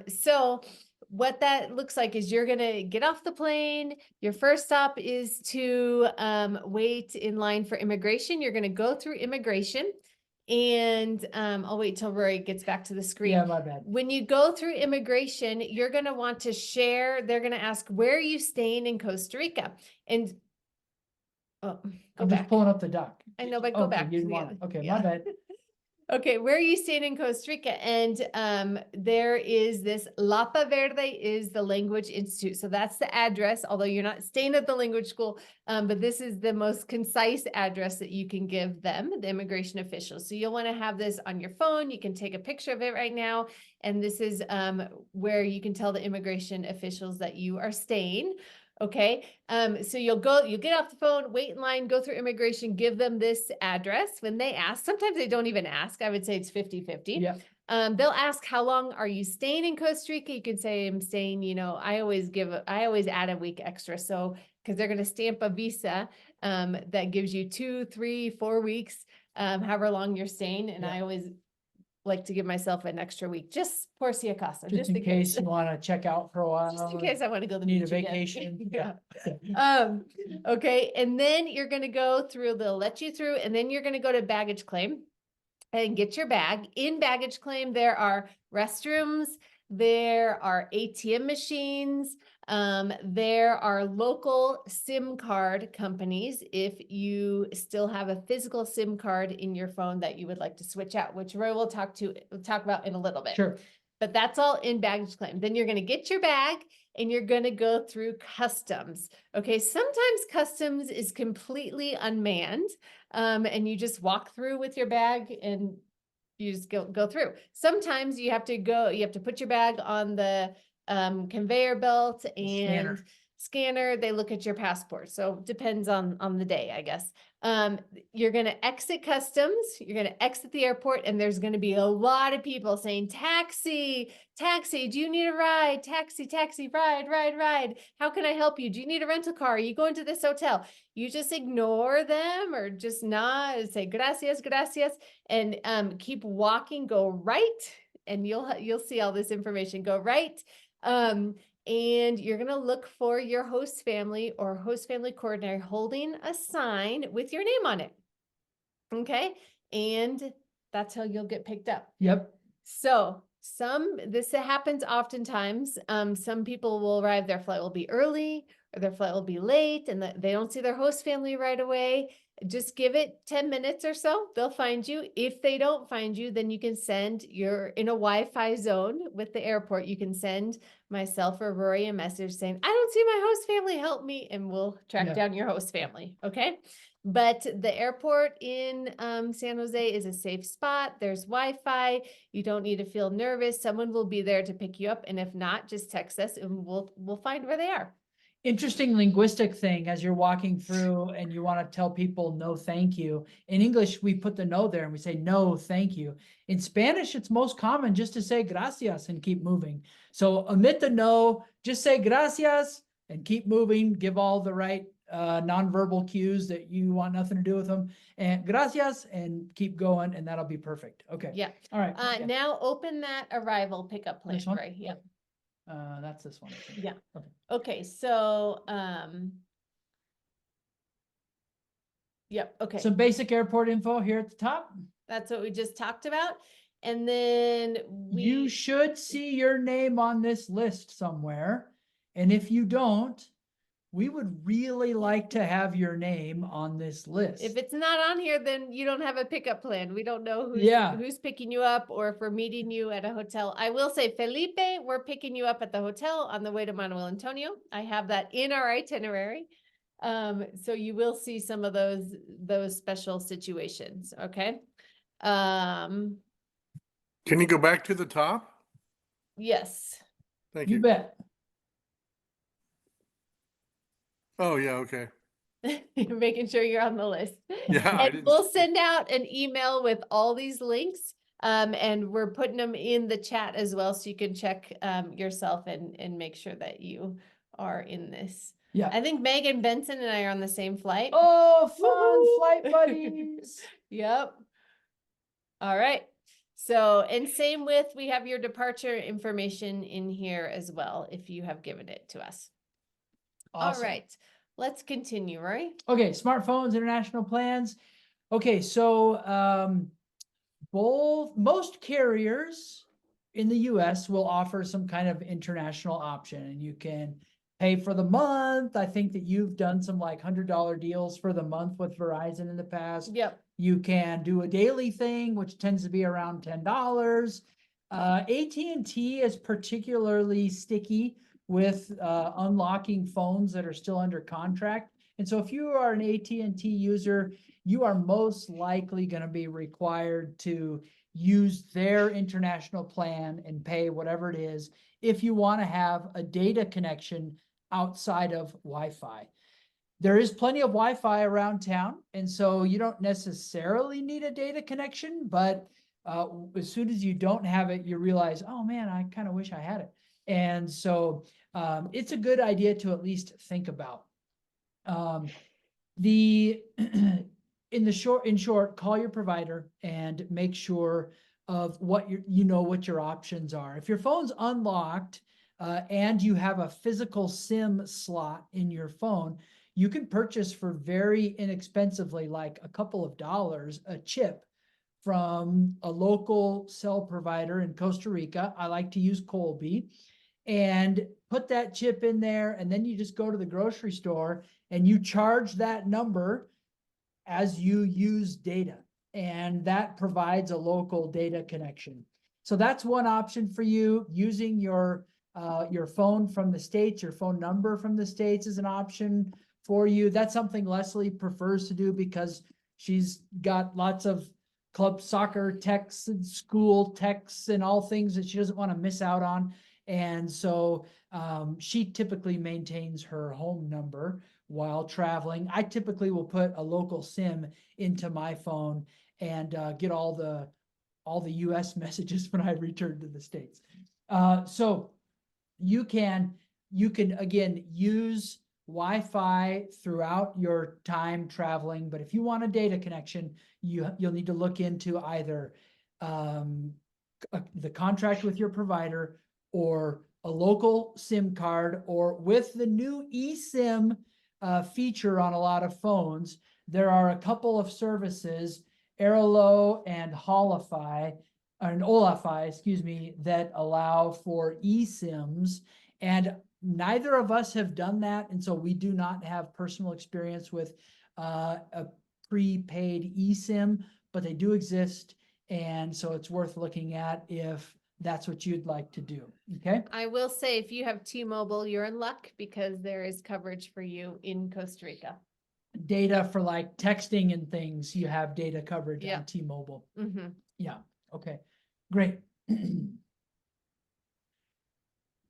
So what that looks like is you're going to get off the plane. Your first stop is to wait in line for immigration. You're going to go through immigration. And I'll wait till Rory gets back to the screen. Yeah, my bad. When you go through immigration, you're going to want to share. They're going to ask, where are you staying in Costa Rica? And I'm just pulling up the doc. I know, but go Okay, back. you didn't want it. Okay, my bad. Okay, where are you staying in Costa Rica? And there is this Lapa Verde is the Language Institute. So that's the address, although you're not staying at the language school, but this is the most concise address that you can give them, the immigration officials. So you'll want to have this on your phone. You can take a picture of it right now. And this is where you can tell the immigration officials that you are staying. Okay. So you'll get off the phone, wait in line, go through immigration, give them this address. When they ask, sometimes they don't even ask. I would say it's 50-50. Yeah. They'll ask, how long are you staying in Costa Rica? You can say, I'm staying, I always add a week extra. So, cause they're going to stamp a visa, that gives you 2, 3, 4 weeks, however long you're staying. And I always like to give myself an extra week, just por si acaso, Just in case you want to check out for a while. just in case I want to go to the Need a beach again. vacation. Yeah. Okay. And then you're going to go through, they'll let you through, and then you're going to go to baggage claim and get your bag. In baggage claim, there are restrooms, there are ATM machines, there are local SIM card companies. If you still have a physical SIM card in your phone that you would like to switch out, which Roy will talk about in a little bit. Sure. But that's all in baggage claim. Then you're going to get your bag and you're going to go through customs. Okay. Sometimes customs is completely unmanned. And you just walk through with your bag and you just go through. Sometimes you have to put your bag on the conveyor belt and scanner. They look at your passport. So depends on the day, I guess. You're going to exit customs. You're going to exit the airport, and there's going to be a lot of people saying, taxi, taxi, do you need a ride? Taxi, taxi, ride, ride, ride. How can I help you? Do you need a rental car? Are you going to this hotel? You just ignore them or just nod, say gracias, gracias, and keep walking, go right. And you'll see all this information, go right. And you're going to look for your host family or host family coordinator holding a sign with your name on it. Okay. And that's how you'll get picked up. Yep. So this happens oftentimes. Some people will arrive, their flight will be early or their flight will be late and they don't see their host family right away. Just give it 10 minutes or so. They'll find you. If they don't find you, then you can you're in a Wi-Fi zone with the airport. You can send myself or Rory a message saying, I don't see my host family, help me. And we'll track down your host family. Okay. But the airport in San Jose is a safe spot. There's Wi-Fi. You don't need to feel nervous. Someone will be there to pick you up. And if not, just text us and we'll find where they are. Interesting linguistic thing as you're walking through and you want to tell people no thank you. In English, we put the no there and we say no thank you. In Spanish, it's most common just to say gracias and keep moving. So omit the no, just say gracias and keep moving. Give all the right nonverbal cues that you want nothing to do with them, and gracias, and keep going, and that'll be perfect. Okay. Yeah. All right. Now open that arrival pickup plan. This one? Right. Yeah. That's this one. I think. Yeah. Okay. Okay. So, yep. Okay. Some basic airport info here at the top. That's what we just talked about. And then you should see your name on this list somewhere. And if you don't, we would really like to have your name on this list. If it's not on here, then you don't have a pickup plan. We don't know who's picking you up or if we're meeting you at a hotel. I will say, Felipe, we're picking you up at the hotel on the way to Manuel Antonio. I have that in our itinerary. So you will see some of those special situations. Okay. Can you go back to the top? Yes. Thank you. You bet. Oh, yeah, okay. Making sure you're on the list. Yeah. And we'll send out an email with all these links And we're putting them in the chat as well, so you can check yourself and make sure that you are in this. Yeah. I think Megan Benson and I are on the same flight. Oh, fun Woohoo! flight buddies. Yep. All right. So, and same with, we have your departure information in here as well, if you have given it to us. Awesome. All right. Let's continue, right? Okay, smartphones, international plans. Okay, so most carriers in the US will offer some kind of international option, and you can pay for the month. I think that you've done some like $100 deals for the month with Verizon in the past. Yep. You can do a daily thing, which tends to be around $10. AT&T is particularly sticky with unlocking phones that are still under contract. And so if you are an AT&T user, you are most likely going to be required to use their international plan and pay whatever it is if you want to have a data connection outside of Wi-Fi. There is plenty of Wi-Fi around town, and so you don't necessarily need a data connection, but as soon as you don't have it, you realize, oh man, I kind of wish I had it. And so it's a good idea to at least think about. In short, call your provider and make sure of what what your options are. If your phone's unlocked and you have a physical SIM slot in your phone, you can purchase for very inexpensively, like a couple of dollars, a chip from a local cell provider in Costa Rica. I like to use Colby, and put that chip in there, and then you just go to the grocery store and you charge that number as you use data, and that provides a local data connection. So that's one option for you. Using your phone from the States, your phone number from the States is an option for you. That's something Leslie prefers to do because she's got lots of club soccer texts and school texts and all things that she doesn't want to miss out on. And so she typically maintains her home number while traveling. I typically will put a local SIM into my phone and get all the US messages when I return to the States. So you can again use Wi-Fi throughout your time traveling, but if you want a data connection, you'll need to look into either the contract with your provider or a local SIM card, or with the new eSIM feature on a lot of phones, there are a couple of services, Airlo and Olafy, excuse me, that allow for eSIMs, and neither of us have done that, and so we do not have personal experience with a prepaid eSIM, but they do exist, and so it's worth looking at if that's what you'd like to do. Okay. I will say, if you have T-Mobile, you're in luck because there is coverage for you in Costa Rica. Data for like texting and things, you have data coverage Yeah. on T-Mobile. Mm-hmm. Yeah. Okay. Great.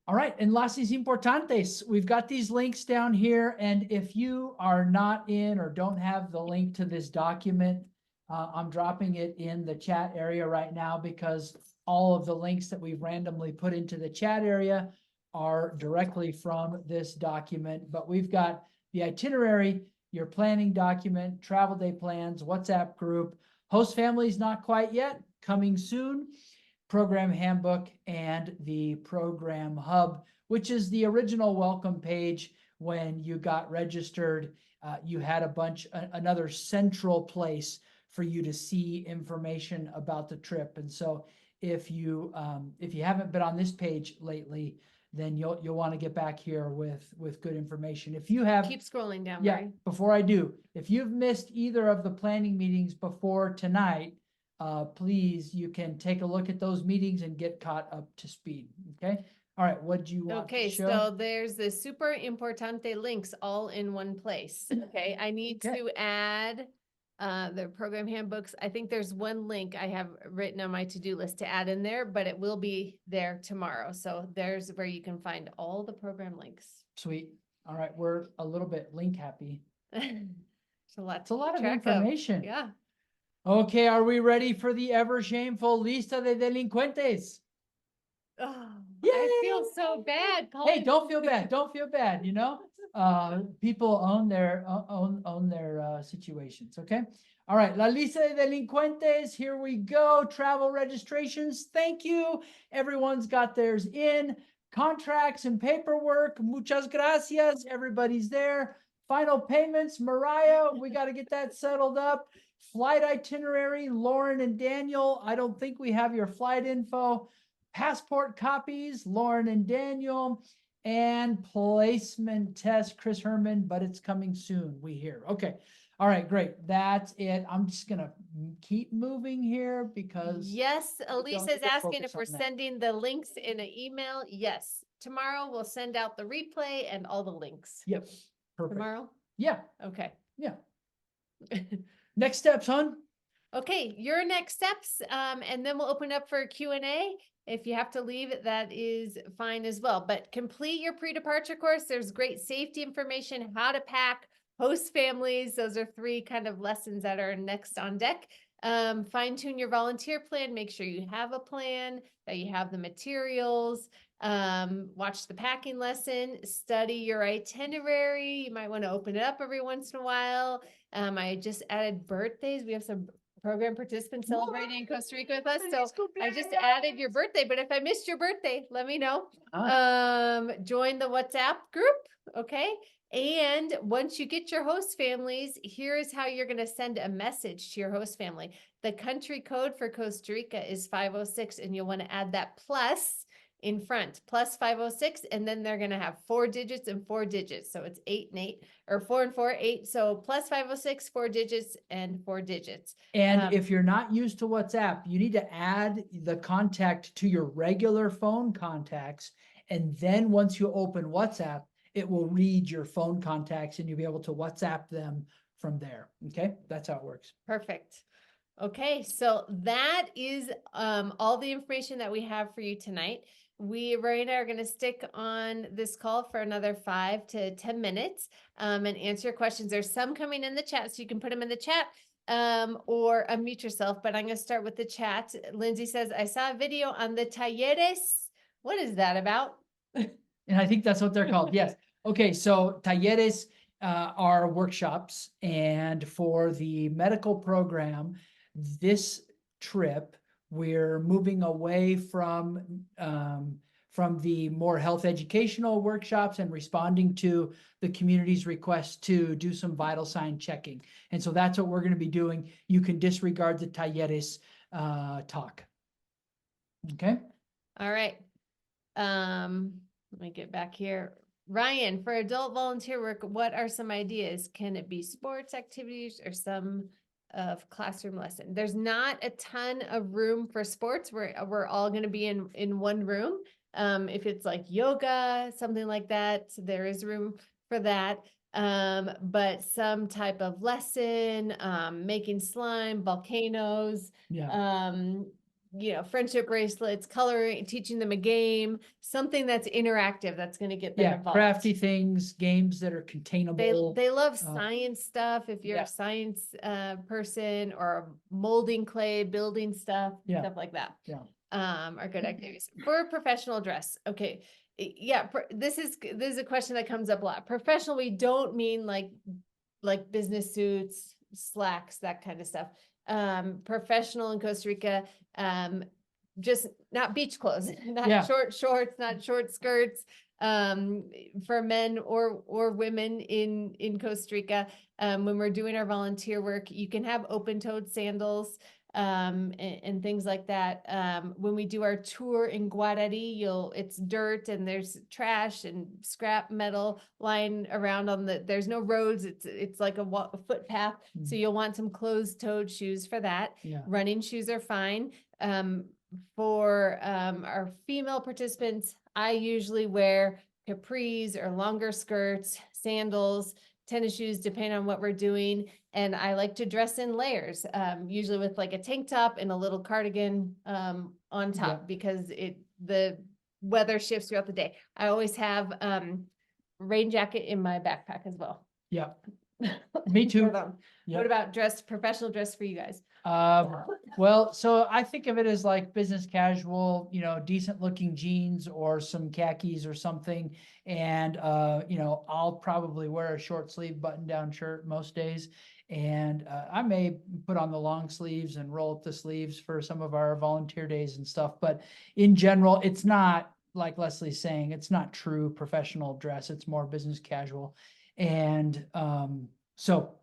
All right. Enlaces importantes. We've got these links down here. And if you are not in or don't have the link to this document, I'm dropping it in the chat area right now, because all of the links that we've randomly put into the chat area are directly from this document. But we've got the itinerary, your planning document, travel day plans, WhatsApp group, host families not quite yet, coming soon, program handbook, and the program hub, which is the original welcome page. When you got registered, you had another central place for you to see information about the trip. And so if you haven't been on this page lately, then you'll want to get back here with good information. If you have, Keep scrolling down, yeah, Mary. before I do, if you've missed either of the planning meetings before tonight, please, you can take a look at those meetings and get caught up to speed. Okay. All right. What do you want Okay, to show? so there's the super importante links all in one place. Okay, I need Okay. to add the program handbooks. I think there's one link I have written on my to-do list to add in there, but it will be there tomorrow. So there's where you can find all the program links. Sweet. All right. We're a little bit link happy. It's a lot It's a lot of track information. Yeah. Okay, are we ready for the ever shameful lista de delincuentes? Oh, I feel so bad. Hey, don't feel bad. Don't feel bad. You know, people own their situations. Okay. All right. La lista de delincuentes. Here we go. Travel registrations. Thank you. Everyone's got theirs in. Contracts and paperwork. Muchas gracias. Everybody's there. Final payments. Mariah, we got to get that settled up. Flight itinerary. Lauren and Daniel. I don't think we have your flight info. Passport copies, Lauren and Daniel, and placement test, Chris Herman, but it's coming soon, we hear. Okay. All right, great. That's it. I'm just gonna keep moving here because Yes, don't Elisa's need to asking focus if we're on that. sending the links in an email. Yes, tomorrow we'll send out the replay and all the links. Yep. Perfect. Tomorrow? Yeah. Okay. Yeah. Next steps, hon. Okay, your next steps, and then we'll open up for Q&A. If you have to leave, that is fine as well. But complete your pre-departure course. There's great safety information, how to pack, host families. Those are 3 kind of lessons that are next on deck. Fine-tune your volunteer plan. Make sure you have a plan, that you have the materials. Watch the packing lesson, study your itinerary. You might want to open it up every once in a while. I just added birthdays. We have some program participants celebrating in Costa Rica with us. So I just added your birthday, but if I missed your birthday, let me know. Join the WhatsApp group. Okay. And once you get your host families, here's how you're going to send a message to your host family. The country code for Costa Rica is 506, and you'll want to add that plus in front, plus 506, and then they're going to have 4 digits and 4 digits. So it's 8 and 8, or 4 and 4, 8. So plus 506, 4 digits and 4 digits. And if you're not used to WhatsApp, you need to add the contact to your regular phone contacts. And then once you open WhatsApp, it will read your phone contacts and you'll be able to WhatsApp them from there. Okay, that's how it works. Perfect. Okay, so that is all the information that we have for you tonight. Ray and I are going to stick on this call for another 5 to 10 minutes and answer your questions. There's some coming in the chat, so you can put them in the chat or unmute yourself, but I'm going to start with the chat. Lindsay says, I saw a video on the talleres. What is that about? And I think that's what they're called. Yes. Okay, so talleres are workshops, and for the medical program, this trip, we're moving away from the more health educational workshops and responding to the community's request to do some vital sign checking. And so that's what we're going to be doing. You can disregard the talleres talk. Okay. All right. Let me get back here. Ryan, for adult volunteer work, what are some ideas? Can it be sports activities or some of classroom lesson? There's not a ton of room for sports. We're all going to be in one room. If it's like yoga, something like that, there is room for that. But some type of lesson, making slime, volcanoes, friendship bracelets, coloring, teaching them a game, something that's interactive, that's going to get them involved. Crafty things, games that are containable. They love science stuff. If you're a science person, or molding clay, building stuff, stuff like that. Are good activities. For professional dress. Okay. Yeah. This is a question that comes up a lot. Professional, we don't mean like business suits, slacks, that kind of stuff. Professional in Costa Rica, just not beach clothes, not short shorts, not short skirts, for men or women in Costa Rica. When we're doing our volunteer work, you can have open-toed sandals, and things like that. When we do our tour in Guarari, it's dirt and there's trash and scrap metal lying around there's no roads. It's like a footpath. So you'll want some closed-toed shoes for that. Running shoes are fine. For our female participants, I usually wear capris or longer skirts, sandals, tennis shoes, depending on what we're doing. And I like to dress in layers, usually with like a tank top and a little cardigan on top, because the weather shifts throughout the day. I always have rain jacket in my backpack as well. Me for too. them. Yep. What about professional dress for you guys? Well, so I think of it as like business casual, decent looking jeans or some khakis or something. And, I'll probably wear a short sleeve button down shirt most days. And, I may put on the long sleeves and roll up the sleeves for some of our volunteer days and stuff. But in general, it's not, like Leslie's saying, it's not true professional dress. It's more business casual. And, so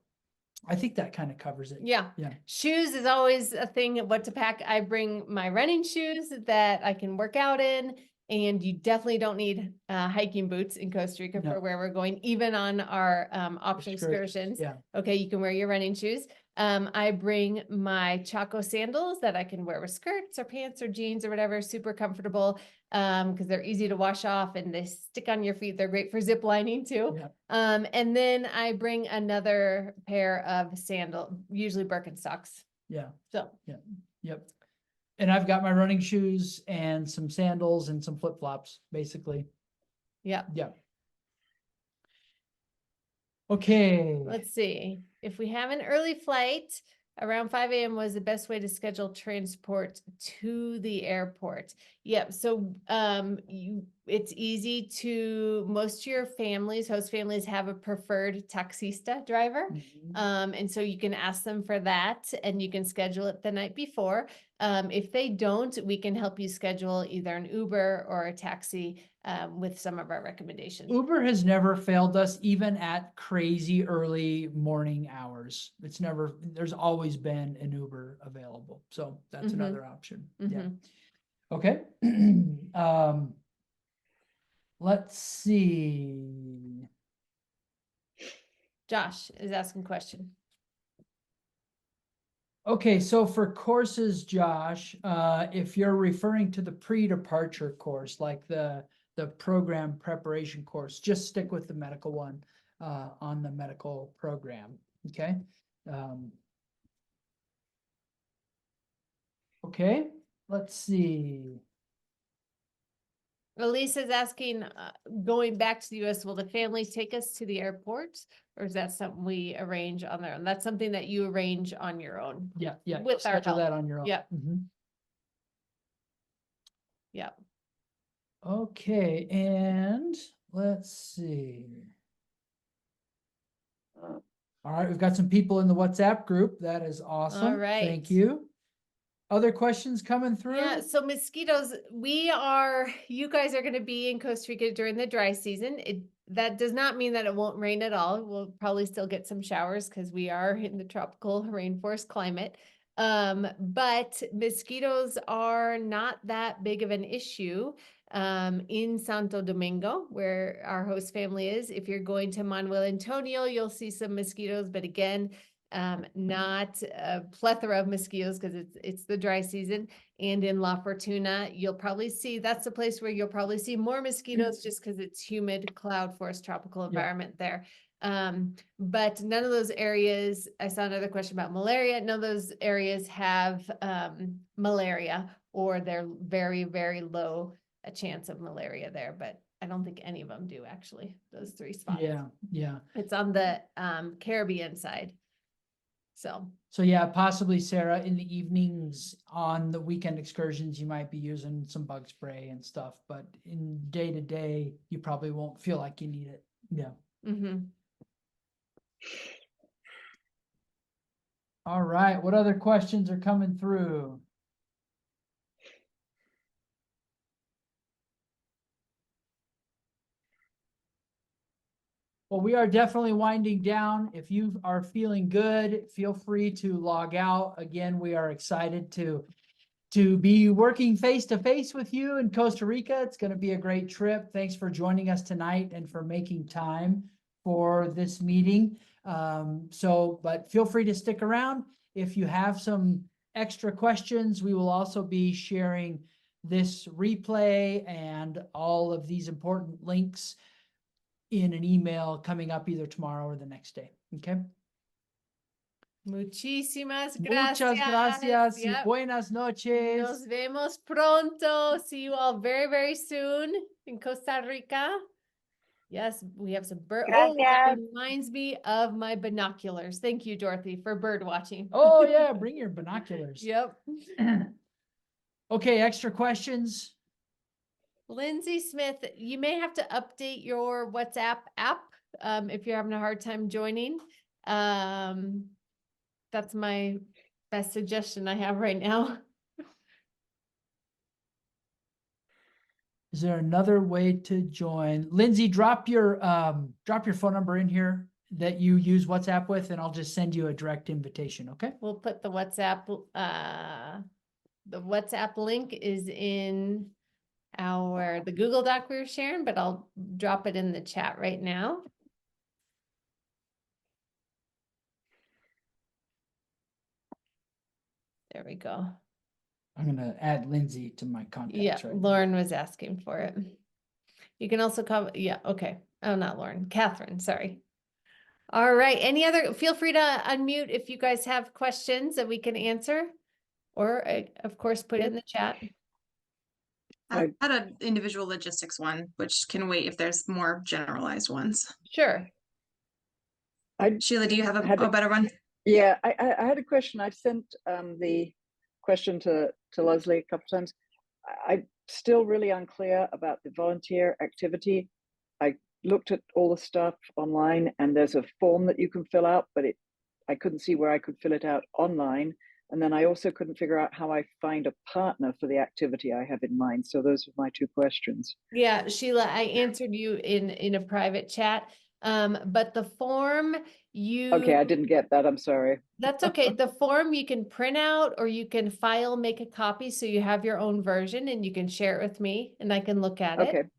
I think that kind of covers it. Yeah. Yeah. Shoes is always a thing. What to pack. I bring my running shoes that I can work out in. And you definitely don't need hiking boots in Costa Rica No. for where we're going, even on our optional excursions. Yeah. Okay, you can wear your running shoes. I bring my Chaco sandals that I can wear with skirts or pants or jeans or whatever, super comfortable because they're easy to wash off and they stick on your feet. They're great for zip lining too. Yeah. And then I bring another pair of usually Birkenstocks. Yeah. So Yep. And I've got my running shoes and some sandals and some flip-flops, basically. yeah. Yeah. Okay. Let's see. If we have an early flight, around 5 a.m. was the best way to schedule transport to the airport. Yep. So it's easy to, most of your host families have a preferred taxista driver. Mhm. And so you can ask them for that and you can schedule it the night before. If they don't, we can help you schedule either an Uber or a taxi with some of our recommendations. Uber has never failed us, even at crazy early morning hours. There's always been an Uber available. So that's another option. Yeah. Okay. Let's see. Josh is asking a question. Okay, so for courses, Josh, if you're referring to the pre-departure course, like the program preparation course, just stick with the medical one on the medical program, okay? Okay, let's see. Elise is asking, going back to the US, will the family take us to the airport? Or is that something we arrange on their own? That's something that you arrange on your own. Yeah, With our schedule help. that on your own. Yeah. Mhm. Yeah. Okay, and let's see. All right, we've got some people in the WhatsApp group. That is awesome. All right. Thank you. Other questions coming through? Yeah, so mosquitoes, you guys are going to be in Costa Rica during the dry season. That does not mean that it won't rain at all. We'll probably still get some showers because we are in the tropical rainforest climate. But mosquitoes are not that big of an issue in Santo Domingo, where our host family is. If you're going to Manuel Antonio, you'll see some mosquitoes, but again, not a plethora of mosquitoes because it's the dry season. And in La Fortuna, that's the place where you'll probably see more mosquitoes just because it's humid, cloud forest, tropical environment there. But none of those areas, I saw another question about malaria. None of those areas have malaria, or they're very, very low a chance of malaria there, but I don't think any of them do actually, those 3 spots. Yeah. It's on the Caribbean side. So yeah, possibly, Sarah, in the evenings on the weekend excursions, you might be using some bug spray and stuff, but in day to day, you probably won't feel like you need it. Yeah. All right. What other questions are coming through? Well, we are definitely winding down. If you are feeling good, feel free to log out. Again, we are excited to be working face to face with you in Costa Rica. It's going to be a great trip. Thanks for joining us tonight and for making time for this meeting. But feel free to stick around. If you have some extra questions, we will also be sharing this replay and all of these important links in an email coming up either tomorrow or the next day. Okay. Muchísimas gracias. Muchas gracias. Yep. Y buenas noches. Nos vemos pronto. See you all very, very soon in Costa Rica. Yes, we have some bird. Oh, that Gracias. reminds me of my binoculars. Thank you, Dorothy, for bird watching. Oh yeah, bring your binoculars. Yep. Okay, extra questions? Lindsay Smith, you may have to update your WhatsApp app if you're having a hard time joining. That's my best suggestion I have right now. Is there another way to join? Lindsay, drop your phone number in here that you use WhatsApp with, and I'll just send you a direct invitation, okay? We'll put the WhatsApp link is in the Google Doc we were sharing, but I'll drop it in the chat right now. There we go. I'm gonna add Lindsay to my contacts. Yeah, right Lauren was asking for it. You can also come, yeah, okay. Oh, not Lauren, Catherine, sorry. All right, feel free to unmute if you guys have questions that we can answer, or of course, put it in the chat. I had an individual logistics one, which can wait if there's more generalized ones. Sure. Sheila, do you have a better one? Yeah, I had a question. I've sent the question to Leslie a couple times. I'm still really unclear about the volunteer activity. I looked at all the stuff online, and there's a form that you can fill out, but I couldn't see where I could fill it out online. And then I also couldn't figure out how I find a partner for the activity I have in mind. So those are my two questions. Yeah, Sheila, I answered you in a private chat. But the form Okay, I didn't get that. I'm sorry. That's okay. The form you can print out, or you can make a copy so you have your own version and you can share it with me and I can look at Okay. it.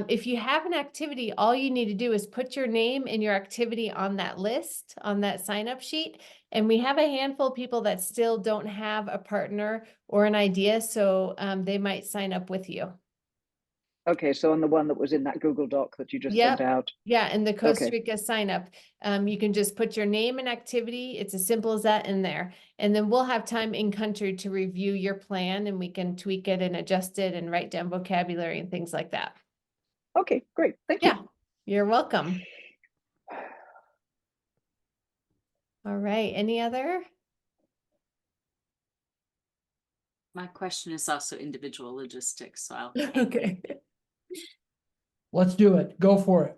If you have an activity, all you need to do is put your name and your activity on that list, on that sign up sheet. And we have a handful of people that still don't have a partner or an idea. So they might sign up with you. Okay, so on the one that was in that Google Doc that you just sent out. Yeah, and the Costa Rica sign up, you can just put your name and activity. It's as simple as that in there. And then we'll have time in country to review your plan, and we can tweak it and adjust it and write down vocabulary and things like that. Okay, great. Thank you. Yeah, you're welcome. All right, any other? My question is also individual logistics, so I'll Okay. Let's do it. Go for it.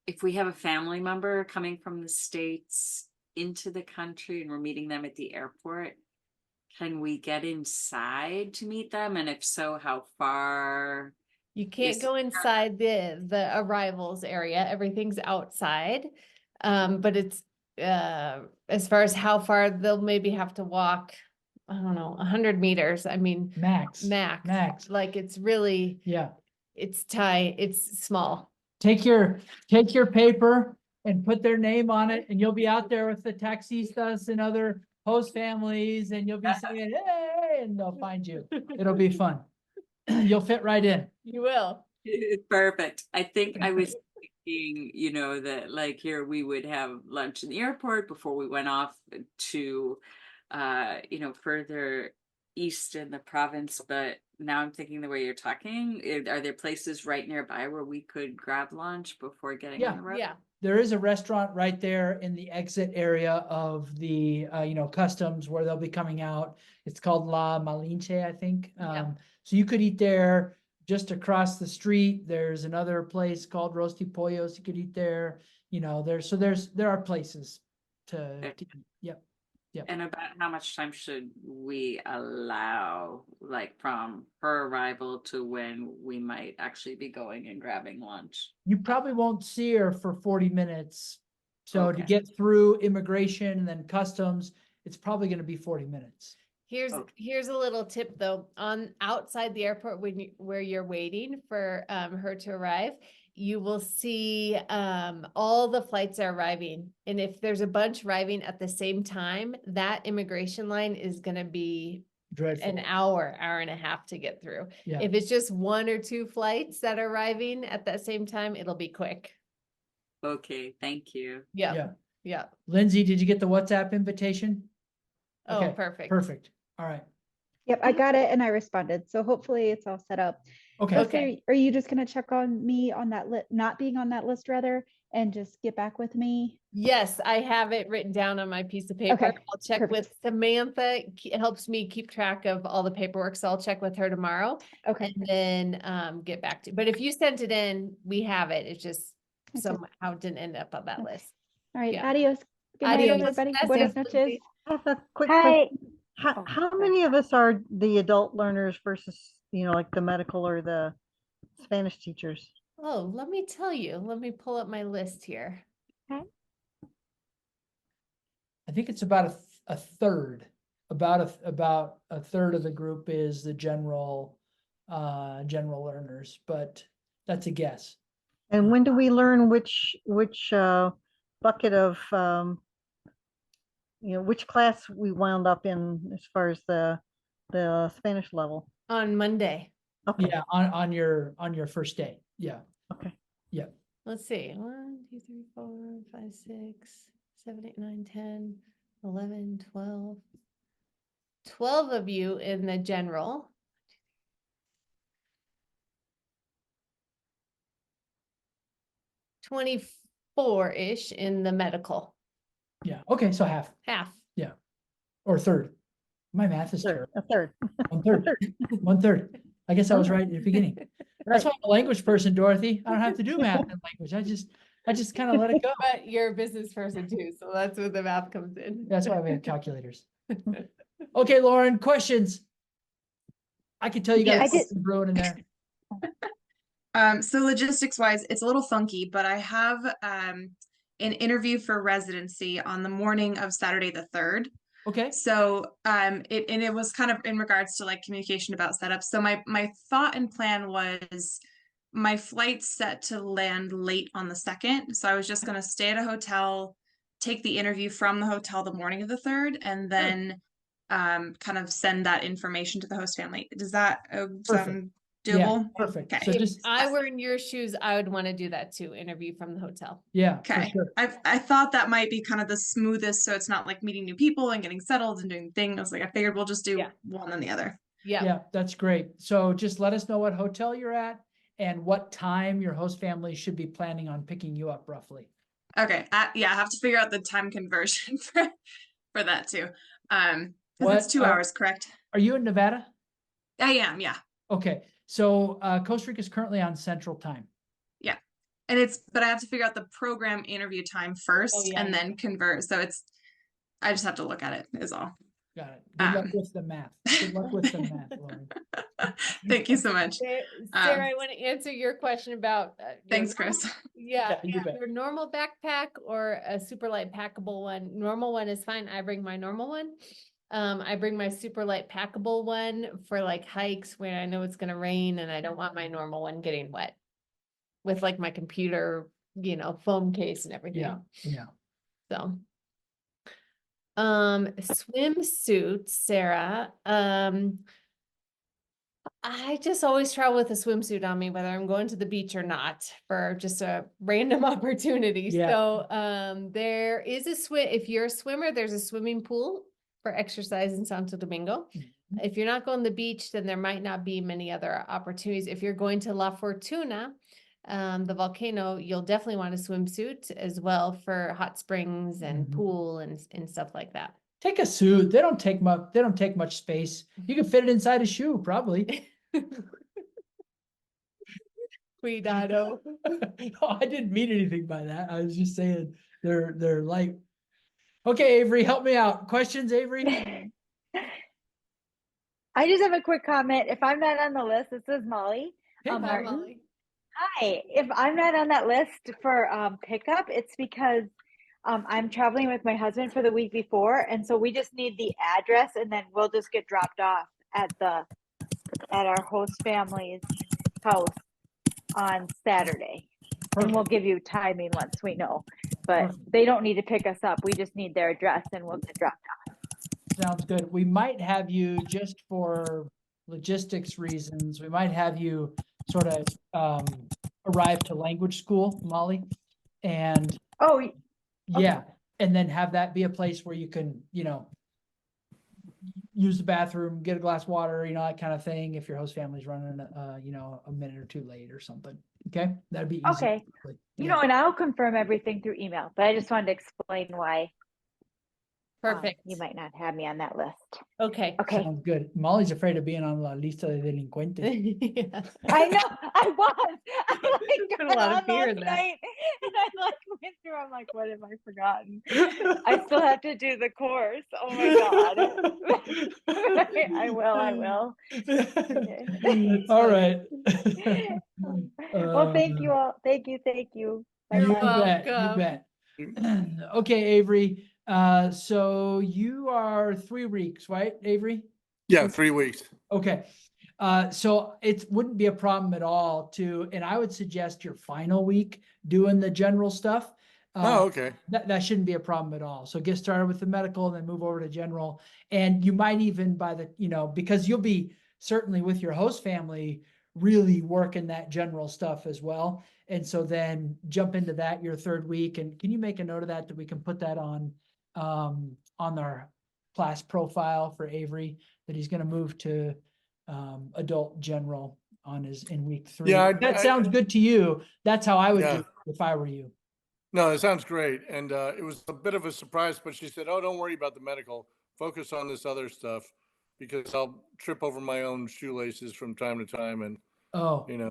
If we have a family member coming from the States into the country and we're meeting them at the airport, can we get inside to meet them? And if so, how far? You can't go inside the arrivals area. Everything's outside. But it's as far as how far, they'll maybe have to walk, I don't know, 100 meters. I mean, max. Like it's really, it's tight. It's small. Take your paper and put their name on it, and you'll be out there with the taxistas and other host families, and you'll be saying, hey, and they'll find you. It'll be fun. You'll fit right in. You will. Perfect. I think I was thinking, that like here we would have lunch in the airport before we went off to, further east in the province. But now I'm thinking the way you're talking, are there places right nearby where we could grab lunch before getting on the road? Yeah. There is a restaurant right there in the exit area of the, customs where they'll be coming out. It's called La Malinche, I think. So you could eat there. Just across the street, there's another place called Rosti Pollos. You could eat there. There are places to eat. Yep. And about how much time should we allow, like from her arrival to when we might actually be going and grabbing lunch? You probably won't see her for 40 minutes. So to get through immigration and then customs, it's probably going to be 40 minutes. Here's a little tip though. Outside the airport, where you're waiting for her to arrive, you will see all the flights are arriving. And if there's a bunch arriving at the same time, that immigration line is going to be dreadful. An hour and a half to get through. Yeah. If it's just one or two flights that are arriving at that same time, it'll be quick. Okay, thank you. Yeah. Lindsay, did you get the WhatsApp invitation? Okay, perfect. Perfect. All right. Yep, I got it and I responded. So hopefully it's all set up. Okay. Okay. Are you just gonna check on me on that list, not being on that list rather, and just get back with me? Yes, I have it written down on my piece of paper. Okay, I'll check with Samantha. It helps me keep track of all the paperwork, so I'll check with her tomorrow Okay, and then get back to. But if you sent it in, we have it. It just Okay. somehow didn't end up on that Okay. list. all right, Yeah. adios. Good night, Adios. everybody. Gracias, Buenas noches. Lindsay. I have a quick Hi. question. How, Oh, how sorry. many of us are the adult learners versus, like the medical or the Spanish teachers? Oh, let me tell you. Let me pull up my list here. I think it's about a third, about a third of the group is the general learners, but that's a guess. And when do we learn which bucket of which class we wound up in as far as the Spanish level? On Monday. Okay. Yeah, on your first day. Yeah. Okay. Yeah. Let's see. 1, 2, 3, 4, 5, 6, 7, 8, 9, 10, 11, 12. 12 of you in the general. 24-ish in the medical. Yeah. Okay. So half Half. or third. My math is Third, terrible. a third. 1/3. 1/3. I guess I was right at the beginning. That's why I'm a language person, Dorothy. I don't have to do math and language. I just kind of let it go. But you're a business person too, so that's where the math comes in. That's why we have calculators. Okay, Lauren, questions. I can tell you got Yes. something brewing in there. So logistics wise, it's a little funky, but I have an interview for residency on the morning of Saturday the 3rd. Okay. So it was kind of in regards to like communication about setup. So my thought and plan was my flight's set to land late on the 2nd. So I was just gonna stay at a hotel, take the interview from the hotel the morning of the 3rd, and then kind of send that information to the host family. Does that sound Yeah, doable? perfect. Okay. So If just, I were in your shoes, I would want to do that too, interview from the hotel. yeah, for Okay. sure. I thought that might be kind of the smoothest, so it's not like meeting new people and getting settled and doing things. I was like, I figured we'll just do Yeah. one and the other. Yeah. Yeah, that's great. So just let us know what hotel you're at and what time your host family should be planning on picking you up roughly. Okay. Yeah, I have to figure out the time conversion for that too. 'Cause What, it's 2 hours, correct? Are you in Nevada? I am, yeah. Okay, so Costa Rica is currently on Central Time. And but I have to figure out the program interview time first yeah. and then convert. So I just have to look at it is all. Got it. Good luck Um, with the math. Good luck with the math, Lauren. Thank you so much. Sarah, I want to answer your question about. Thanks, Chris. Yeah, Yeah, you bet. your normal backpack or a super light packable one. Normal one is fine. I bring my normal one. I bring my super light packable one for like hikes when I know it's gonna rain and I don't want my normal one getting wet. With like my computer, foam case and everything. Yeah, yeah. So. Swimsuit, Sarah. I just always travel with a swimsuit on me, whether I'm going to the beach or not, for just a random opportunity. Yeah. So, there is if you're a swimmer, there's a swimming pool for exercise in Santo Domingo. Mhm. If you're not going to the beach, then there might not be many other opportunities. If you're going to La Fortuna, the volcano, you'll definitely want a swimsuit as well for hot springs and Mhm. pool and stuff like that. Take a suit. They don't take much space. You can fit it inside a shoe, probably. Cuidado. No, I didn't mean anything by that. I was just saying they're light. Okay, Avery, help me out. Questions, Avery? I just have a quick comment. If I'm not on the list, this is Molly. Hey, Hi, Martin. Molly. Hi. If I'm not on that list for pickup, it's because I'm traveling with my husband for the week before, and so we just need the address, and then we'll just get dropped off at our host family's house on Saturday. And we'll give you timing once we know. But Perfect. they don't need to pick us up. We just need their address, and we'll get dropped off. Sounds good. We might have you, just for logistics reasons, we might have you sort of arrive to language school, Molly. And Oh, yeah, and then have that be a place where you can, use the bathroom, get a glass of water, that kind of thing. If your host family's running, a minute or two late or something. Okay, that'd be easy. Okay. And I'll confirm everything through email, but I just wanted to explain why Perfect. you might not have me on that list. Okay. Okay. Sounds good. Molly's afraid of being on la lista de delincuentes. Yeah. I know, I was. I Put a got lot of on fear last in that. night, and I went through. I'm like, what have I forgotten? I still have to do the course. Oh my god. I will. Okay. All right. Well, thank you all. Thank you. You Bye-bye. bet. You bet. Mm. Okay, Avery. So you are 3 weeks, right, Avery? Yeah, 3 weeks. Okay. So it wouldn't be a problem at all and I would suggest your final week doing the general stuff. Oh, okay. That shouldn't be a problem at all. So get started with the medical and then move over to general. And you might even because you'll be certainly with your host family, really working that general stuff as well. And so then jump into that your 3rd week. And can you make a note of that we can put that on our class profile for Avery, that he's going to move to adult general in week 3. Yeah, If that sounds good to you. That's how I would Yeah. do it if I were you. No, it sounds great. And it was a bit of a surprise, but she said, "Oh, don't worry about the medical. Focus on this other stuff because I'll trip over my own shoelaces from time to time." And, Oh, you know,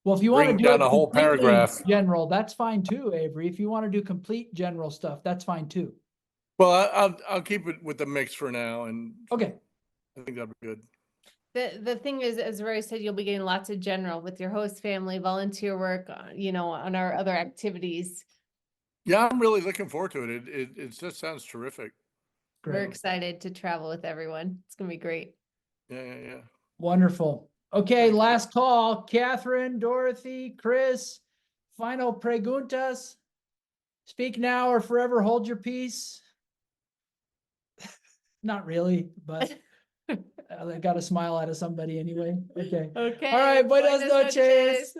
well, if you want to bring do down it a whole completely paragraph. general, that's fine too, Avery. If you want to do complete general stuff, that's fine too. Well, I'll keep it with the mix for now. And Okay. I think that'd be good. The thing is, as Roy said, you'll be getting lots of general with your host family, volunteer work, on our other activities. Yeah, I'm really looking forward to it. It just sounds terrific. We're Great. excited to travel with everyone. It's gonna be great. Yeah. Wonderful. Okay, Thanks. last call. Catherine, Dorothy, Chris, final preguntas. Speak now or forever hold your peace. Not really, but I got a smile out of somebody anyway. Okay. Okay. All right. Buenas buenas noches.